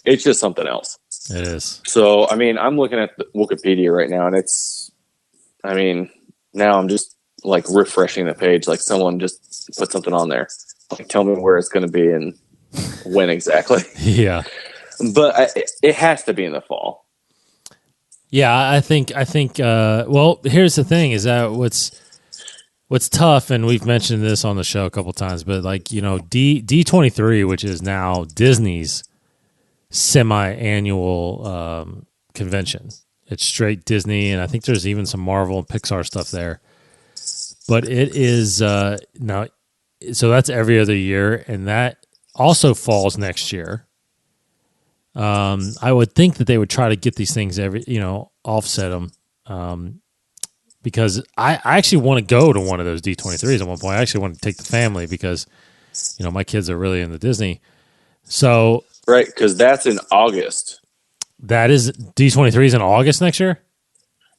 it's just something else. It is. So, I mean, I'm looking at the Wikipedia right now, and now I'm just like refreshing the page, like someone just put something on there. Like, tell me where it's going to be and when exactly. Yeah. But it has to be in the fall. Yeah, I think. Well, here's the thing: is that what's tough, and we've mentioned this on the show a couple times, but like D23, which is now Disney's semi-annual convention. It's straight Disney, and I think there's even some Marvel and Pixar stuff there. But it is now, so that's every other year, and that also falls next year. I would think that they would try to get these things offset them, because I actually want to go to one of those D23s at one point. I actually want to take the family because, my kids are really into Disney. So right, because that's in August. That is D23s in August next year.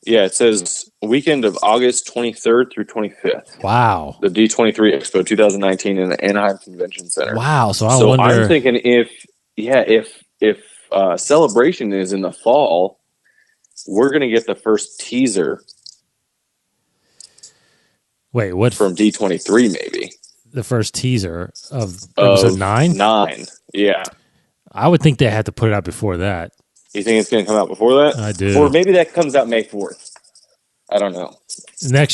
Yeah, it says weekend of August 23rd through 25th. Wow. The D23 Expo 2019 in the Anaheim Convention Center. Wow. So I wonder. I'm thinking if Celebration is in the fall, we're going to get the first teaser. Wait, what? From D23 maybe. The first teaser of episode 9? 9, yeah. I would think they had to put it out before that. You think it's going to come out before that? I do. Or maybe that comes out May 4th. I don't know.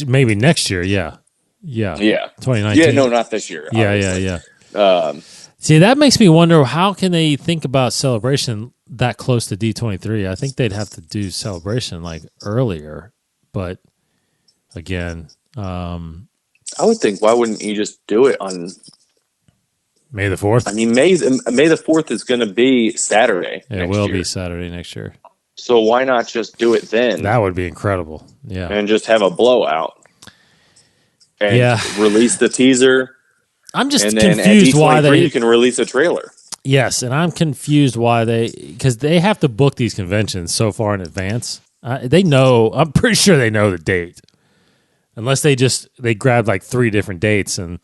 Maybe next year, yeah. Yeah. 2019. Yeah, no, not this year. Obviously. Yeah. See, that makes me wonder, how can they think about Celebration that close to D23? I think they'd have to do Celebration like earlier, but again, I would think, why wouldn't you just do it on May the 4th? I mean, May the 4th is going to be Saturday. It will be Saturday next year. So why not just do it then? That would be incredible. Yeah. And just have a blowout. And release the teaser. I'm just and confused then why you can release a trailer. Yes, and I'm confused why because they have to book these conventions so far in advance. They know, I'm pretty sure they know the date. Unless they grab like 3 different dates and,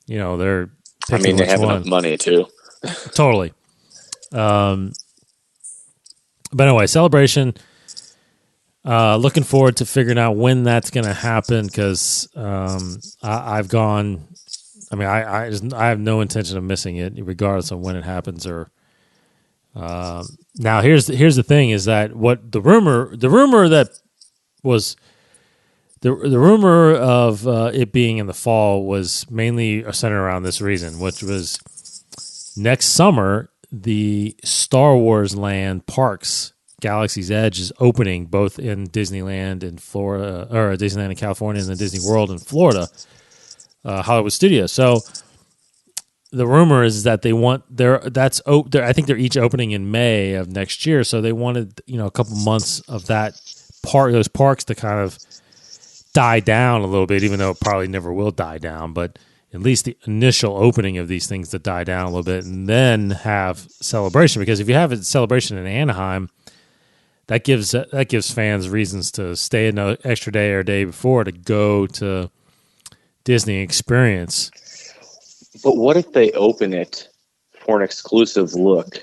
they're picking they have enough money too. Totally. But anyway, Celebration. Looking forward to figuring out when that's going to happen because I've gone. I mean, I have no intention of missing it, regardless of when it happens. Or now, here's the thing: is that what the rumor that was the rumor of it being in the fall was mainly centered around this reason, which was next summer the Star Wars Land parks, Galaxy's Edge, is opening both in Disneyland in Florida, or Disneyland in California, and the Disney World in Florida, Hollywood Studios. So the rumor is that they want I think they're each opening in May of next year. So they wanted a couple months of those parks to kind of die down a little bit, even though it probably never will die down, but at least the initial opening of these things to die down a little bit, and then have Celebration. Because if you have a Celebration in Anaheim, that gives fans reasons to stay an extra day or a day before to go to Disney experience. But what if they open it for an exclusive look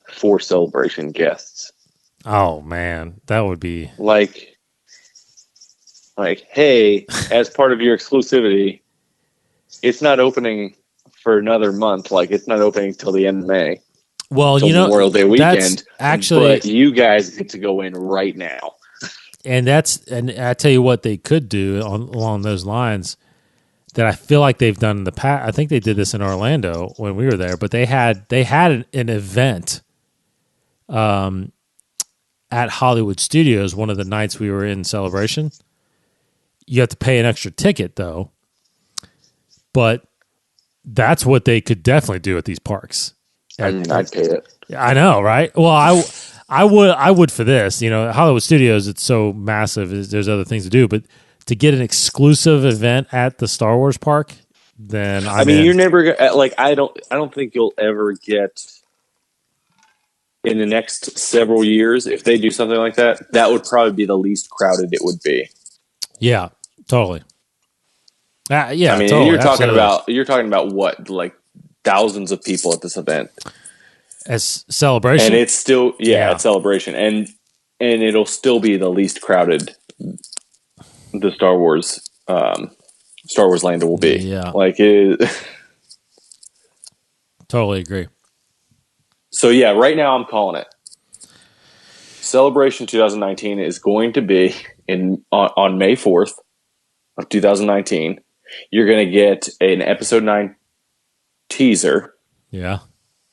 for Celebration guests? Oh man, that would be like, hey, as part of your exclusivity, it's not opening for another month. Like, it's not opening till the end of May. Well, Memorial Day weekend. Actually, but you guys get to go in right now. And I tell you what they could do along those lines that I feel like they've done in the past. I think they did this in Orlando when we were there, but they had an event at Hollywood Studios one of the nights we were in Celebration. You have to pay an extra ticket though. But that's what they could definitely do at these parks. I'd pay it. I know, right? Well, I would for this. Hollywood Studios, it's so massive. There's other things to do, but to get an exclusive event at the Star Wars park, then you're never like I don't think you'll ever get in the next several years if they do something like that. That would probably be the least crowded it would be. Yeah, totally. Yeah, totally, you're talking about what, like thousands of people at this event as Celebration, and it's still at Celebration, and it'll still be the least crowded the Star Wars Land will be. Yeah, like it. Totally agree. So right now I'm calling it. Celebration 2019 is going to be on May 4th of 2019. You're going to get an episode 9 teaser. Yeah.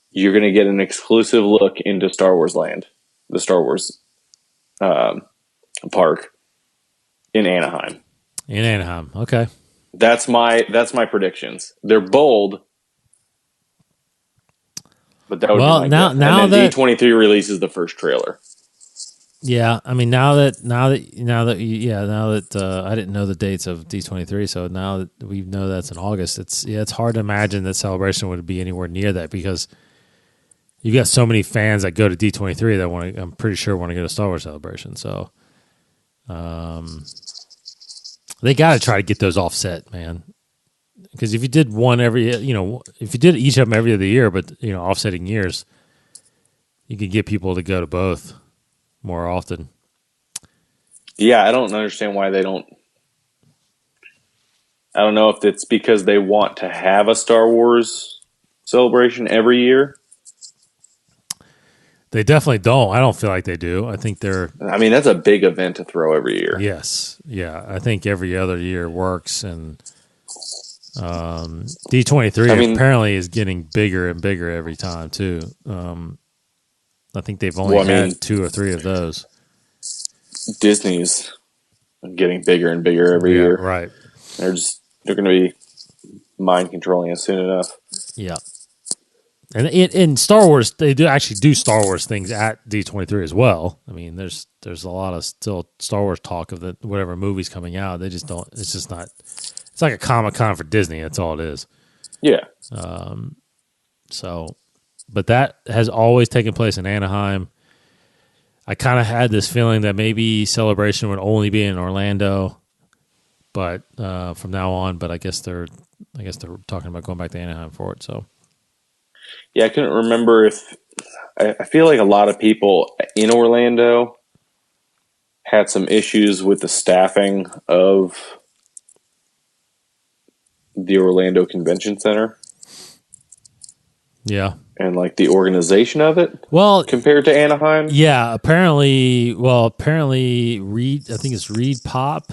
You're going to get an exclusive look into Star Wars Land, the Star Wars park in Anaheim. Okay. That's my predictions. They're bold, but that would be my guess. Now and then that D23 releases the first trailer. Yeah, I mean now that I didn't know the dates of D23, so now that we know that's in August, it's hard to imagine that Celebration would be anywhere near that because you got so many fans that go to D23 that I'm pretty sure want to go to Star Wars Celebration. So, they got to try to get those offset, man. Because if you did one if you did each of them every other year, but offsetting years, you could get people to go to both more often. Yeah, I don't understand why they don't. I don't know if it's because they want to have a Star Wars Celebration every year. They definitely don't. I don't feel like they do. I think they're... I mean, that's a big event to throw every year. Yes. Yeah. I think every other year works. And D23 apparently is getting bigger and bigger every time, too. I think they've only had 2 or 3 of those. Disney's getting bigger and bigger every year. Right. They're going to be mind controlling us soon enough. Yeah. And in Star Wars, they do Star Wars things at D23 as well. I mean, there's a lot of still Star Wars talk of whatever movie's coming out. They just don't. It's just not. It's like a Comic-Con for Disney. That's all it is. Yeah. But that has always taken place in Anaheim. I kind of had this feeling that maybe Celebration would only be in Orlando, but from now on. But I guess they're talking about going back to Anaheim for it. So. Yeah, I couldn't remember if I feel like a lot of people in Orlando had some issues with the staffing of the Orlando Convention Center. Yeah. And like the organization of it. Well, compared to Anaheim. Yeah, apparently Reed, I think it's Reed Pop.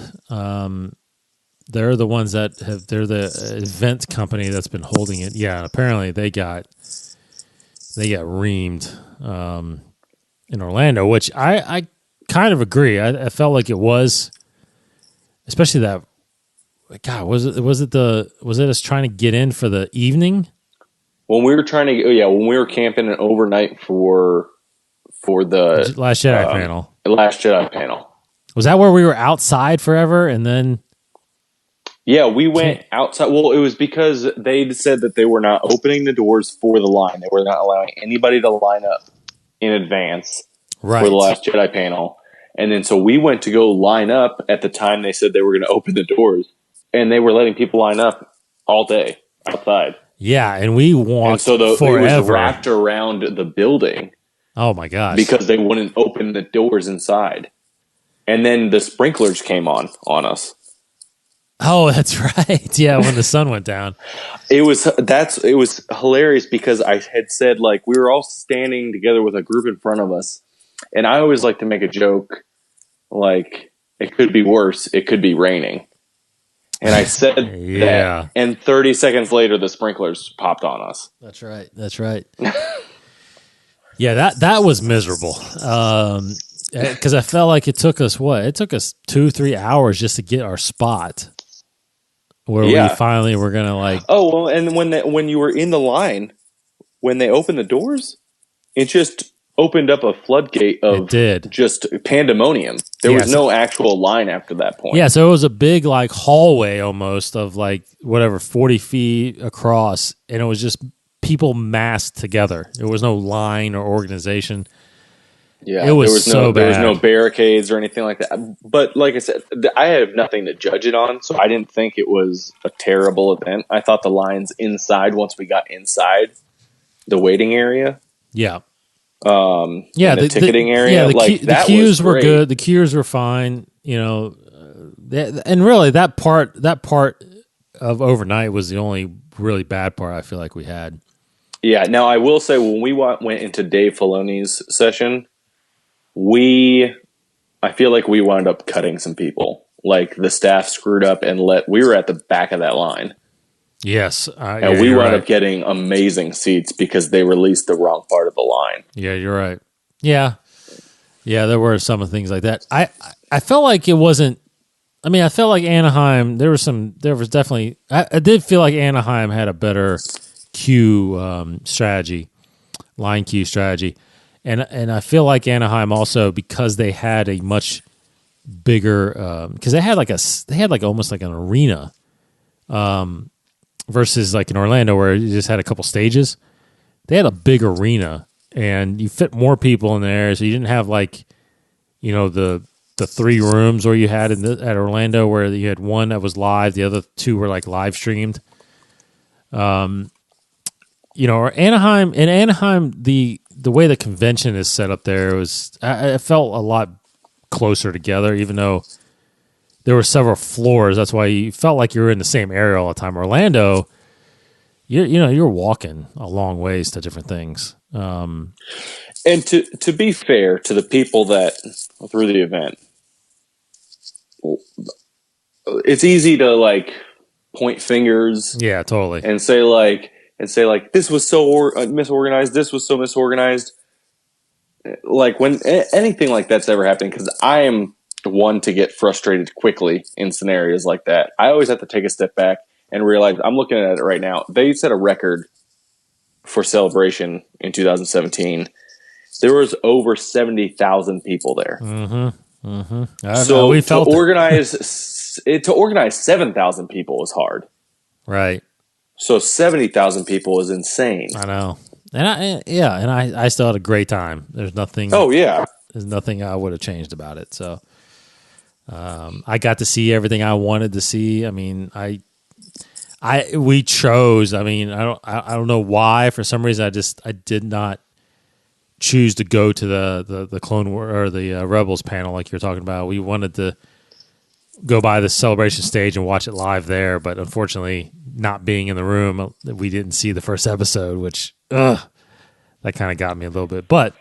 They're the ones they're the event company that's been holding it. Yeah, and apparently they got reamed in Orlando, which I kind of agree. I felt like it was, especially that. God, was it us trying to get in for the evening? When we were camping overnight for the Last Jedi panel. Last Jedi panel. Was that where we were outside forever and then? Yeah, we went outside. Well, it was because they said that they were not opening the doors for the line. They were not allowing anybody to line up in advance for the Last Jedi panel. And then so we went to go line up at the time they said they were going to open the doors. And they were letting people line up all day outside. Yeah, and we walked forever. It was wrapped around the building. Oh, my gosh. Because they wouldn't open the doors inside. And then the sprinklers came on us. Oh, that's right. Yeah, when the sun went down. It was hilarious because I had said, like, we were all standing together with a group in front of us. And I always like to make a joke, like, it could be worse. It could be raining. And I said that, and 30 seconds later, the sprinklers popped on us. That's right. Yeah, that was miserable. Because I felt like it took us 2-3 hours just to get our spot where we finally were gonna like. Oh well, and when you were in the line, when they opened the doors, it just opened up a floodgate of just pandemonium. There was no actual line after that point. Yeah, so it was a big like hallway almost of like whatever 40 feet across, and it was just people massed together. There was no line or organization. Yeah, it was so bad. There was no barricades or anything like that. But like I said, I have nothing to judge it on, so I didn't think it was a terrible event. I thought the lines inside, once we got inside the waiting area, the ticketing area, the queues were good. The queues were fine. You know, and really that part of overnight was the only really bad part I feel like we had. Yeah. Now I will say when we went into Dave Filoni's session, I feel like we wound up cutting some people. Like the staff screwed up and we were at the back of that line. Yes. And we wound up getting amazing seats because they released the wrong part of the line. Yeah, you're right. Yeah. Yeah, there were some things like that. I felt like it wasn't, I felt like Anaheim, I did feel like Anaheim had a better queue strategy, line queue strategy. And I feel like Anaheim also, because they had a much bigger, because they had almost like an arena, versus like in Orlando where you just had a couple stages. They had a big arena, and you fit more people in there, so you didn't have like, you know, the 3 rooms where you had at Orlando where you had one that was live, the other 2 were like live streamed. You know, or Anaheim, the way the convention is set up there it felt a lot closer together, even though there were several floors. That's why you felt like you were in the same area all the time. Orlando, you're walking a long ways to different things. And to be fair to the people that through the event, it's easy to like point fingers. Yeah, totally. And say like this was so misorganized. This was so misorganized. Like when anything like that's ever happened, because I am one to get frustrated quickly in scenarios like that. I always have to take a step back and realize I'm looking at it right now. They set a record for Celebration in 2017. There was over 70,000 people there. Mm-hmm. Mm-hmm. So we felt to organize 7,000 people was hard. Right. So 70,000 people is insane. I know. And I still had a great time. There's nothing. Oh yeah. There's nothing I would have changed about it. So, I got to see everything I wanted to see. I mean, we chose. I mean, I don't know why. For some reason, I did not choose to go to the Clone War or the Rebels panel like you're talking about. We wanted to go by the Celebration stage and watch it live there, but unfortunately, not being in the room, we didn't see the first episode, which that kind of got me a little bit. But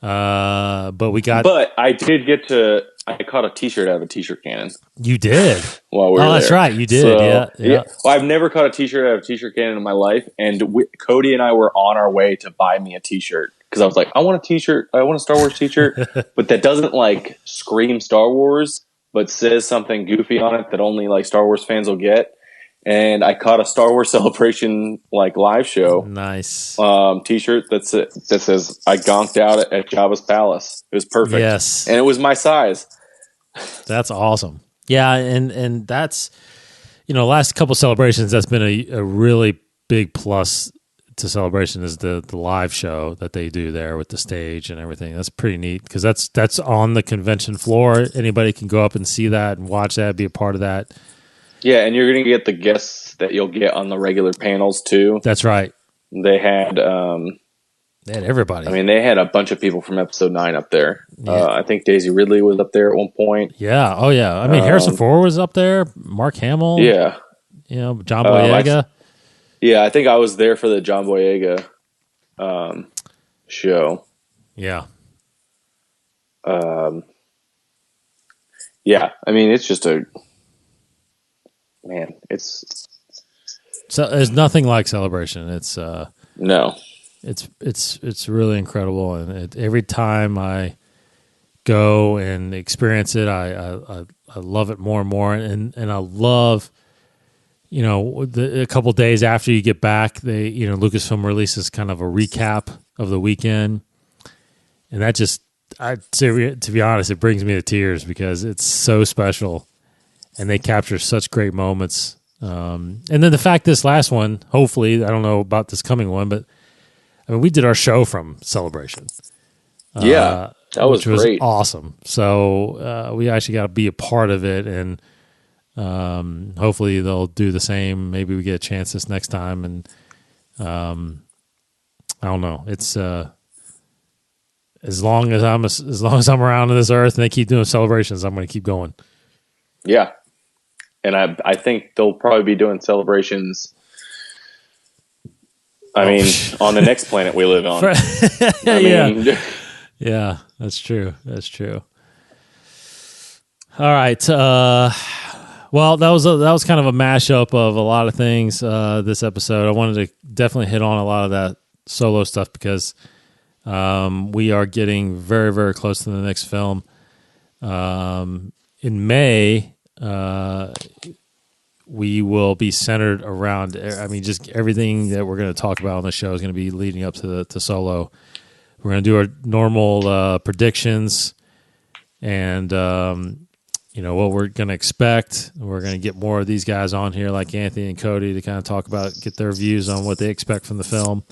we got. But I did get to. I caught a T-shirt out of a T-shirt cannon. You did. While we were that's there. right. You did. So, yeah. Well, I've never caught a T-shirt out of a T-shirt cannon in my life, and Cody and I were on our way to buy me a T-shirt because I was like, I want a T-shirt. I want a Star Wars T-shirt, but that doesn't like scream Star Wars, but says something goofy on it that only like Star Wars fans will get. And I caught a Star Wars Celebration like live show nice T-shirt that says I gonked out at Jabba's palace. It was perfect. Yes, and it was my size. That's awesome. Yeah, and that's last couple celebrations. That's been a really big plus to Celebration is the live show that they do there with the stage and everything. That's pretty neat because that's on the convention floor. Anybody can go up and see that and watch that, be a part of that. Yeah, and you're going to get the guests that you'll get on the regular panels too. That's right. They had everybody. I mean, they had a bunch of people from Episode 9 up there. Yeah. I think Daisy Ridley was up there at one point. Yeah. Oh, yeah. I mean, Harrison Ford was up there. Mark Hamill. Yeah. John Boyega. I think I was there for the John Boyega show. Yeah. Yeah. I mean, it's just it's so there's nothing like Celebration. It's no. It's really incredible, and every time I go and experience it. I love it more and more, and I love, a couple days after you get back, Lucasfilm releases kind of a recap of the weekend, and that just, to be honest, it brings me to tears because it's so special, and they capture such great moments. And then the fact this last one, hopefully, I don't know about this coming one, but I mean, we did our show from Celebration. Yeah, that was great. Awesome. So we actually got to be a part of it, and hopefully they'll do the same. Maybe we get a chance this next time, and I don't know. It's as long as I'm around on this earth and they keep doing celebrations, I'm going to keep going. Yeah, and I think they'll probably be doing celebrations. I mean, on the next planet we live on. Yeah, that's true. That's true. All right. Well, that was kind of a mashup of a lot of things this episode. I wanted to definitely hit on a lot of that Solo stuff because we are getting very, very close to the next film. In May, we will be centered around, just everything that we're going to talk about on the show is going to be leading up to Solo. We're going to do our normal predictions and, what we're going to expect. We're going to get more of these guys on here like Anthony and Cody to kind of get their views on what they expect from the film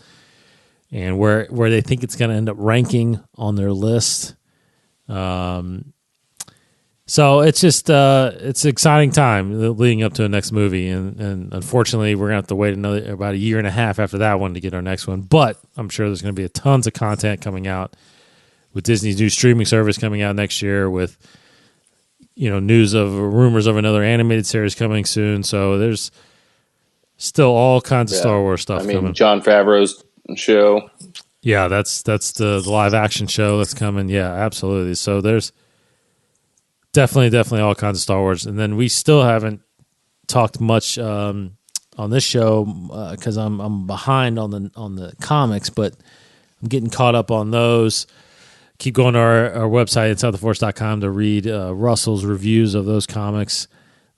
and where they think it's going to end up ranking on their list. So it's just it's an exciting time leading up to the next movie, and unfortunately we're gonna have to wait about a year and a half after that one to get our next one. But I'm sure there's gonna be tons of content coming out with Disney's new streaming service coming out next year, with rumors of another animated series coming soon. So there's still all kinds of Star Wars stuff coming. Jon Favreau's show. Yeah, that's the live action show that's coming. Yeah, absolutely. So there's Definitely all kinds of Star Wars. And then we still haven't talked much on this show because I'm behind on the comics, but I'm getting caught up on those. Keep going to our website, InsideTheForce.com, to read Russell's reviews of those comics.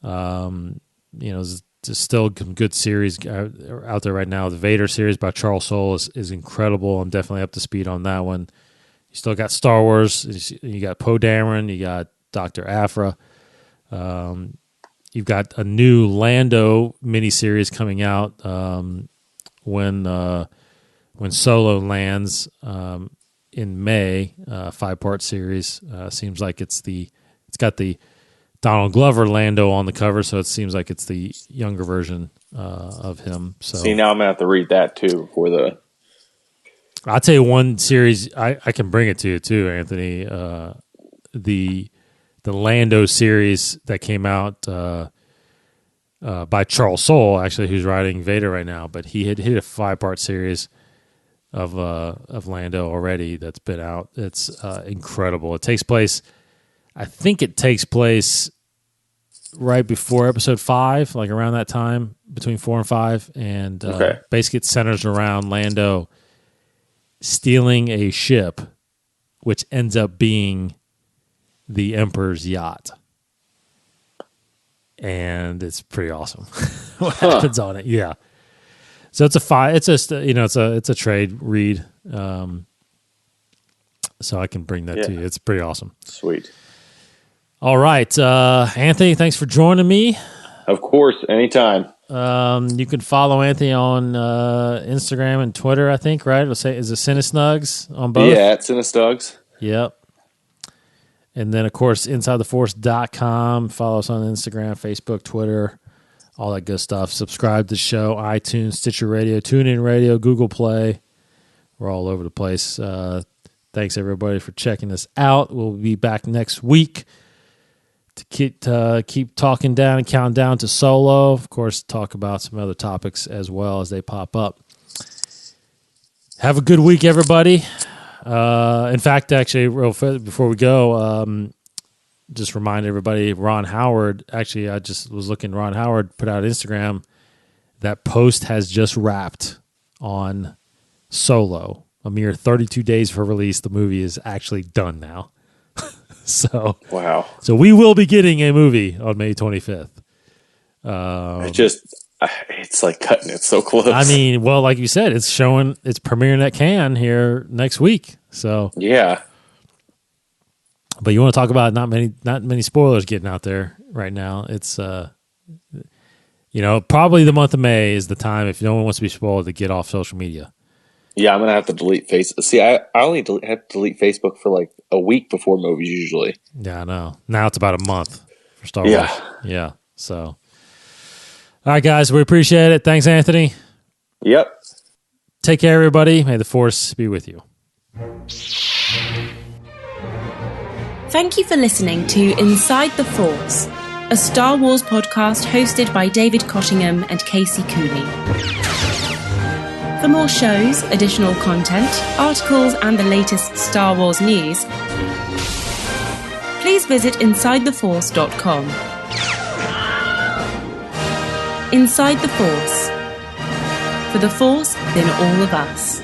There's still some good series out there right now. The Vader series by Charles Soule is incredible. I'm definitely up to speed on that one. You still got Star Wars. You got Poe Dameron. You got Dr. Aphra. You've got a new Lando miniseries coming out when Solo lands in May. 5-part series. Seems like it's got the Donald Glover Lando on the cover, so it seems like it's the younger version of him. So see, now I'm gonna have to read that too before the. I'll tell you one series I can bring it to you too, Anthony. The Lando series that came out by Charles Soule, actually, who's writing Vader right now, but he hit a 5-part series of Lando already that's been out. It's incredible. I think it takes place right before episode 5, like around that time, between 4 and 5, and basically it centers around Lando stealing a ship, which ends up being the Emperor's yacht, and it's pretty awesome. What happens on it? Yeah, so it's a trade read. So I can bring that to you. It's pretty awesome. Sweet. All right, Anthony, thanks for joining me. Of course, anytime. You can follow Anthony on Instagram and Twitter, I think, right? Is it Cinesnugs on both? Yeah, at Cinesnugs. Yep. And then, of course, InsideTheForce.com. Follow us on Instagram, Facebook, Twitter, all that good stuff. Subscribe to the show, iTunes, Stitcher Radio, TuneIn Radio, Google Play. We're all over the place. Thanks, everybody, for checking us out. We'll be back next week to keep talking down and counting down to Solo. Of course, talk about some other topics as well as they pop up. Have a good week, everybody. In fact, actually, before we go, just remind everybody, Ron Howard, actually, I just was looking, Ron Howard put out Instagram, that post has just wrapped on Solo. A mere 32 days for release, the movie is actually done now. So wow. So we will be getting a movie on May 25th. It's like cutting it so close. I mean, well, like you said, it's premiering at Cannes here next week. So yeah. But you want to talk about not many spoilers getting out there right now. It's probably the month of May is the time if no one wants to be spoiled to get off social media. Yeah, I'm gonna have to delete Facebook. See, I only have to delete Facebook for like a week before movies usually. Yeah, I know. Now it's about a month for Star Wars. Yeah. So, all right, guys, we appreciate it. Thanks, Anthony. Yep. Take care, everybody. May the Force be with you. Thank you for listening to Inside the Force, a Star Wars podcast hosted by David Cottingham and Casey Cooney. For more shows, additional content, articles, and the latest Star Wars news, please visit InsideTheForce.com. Inside the Force. For the Force in all of us.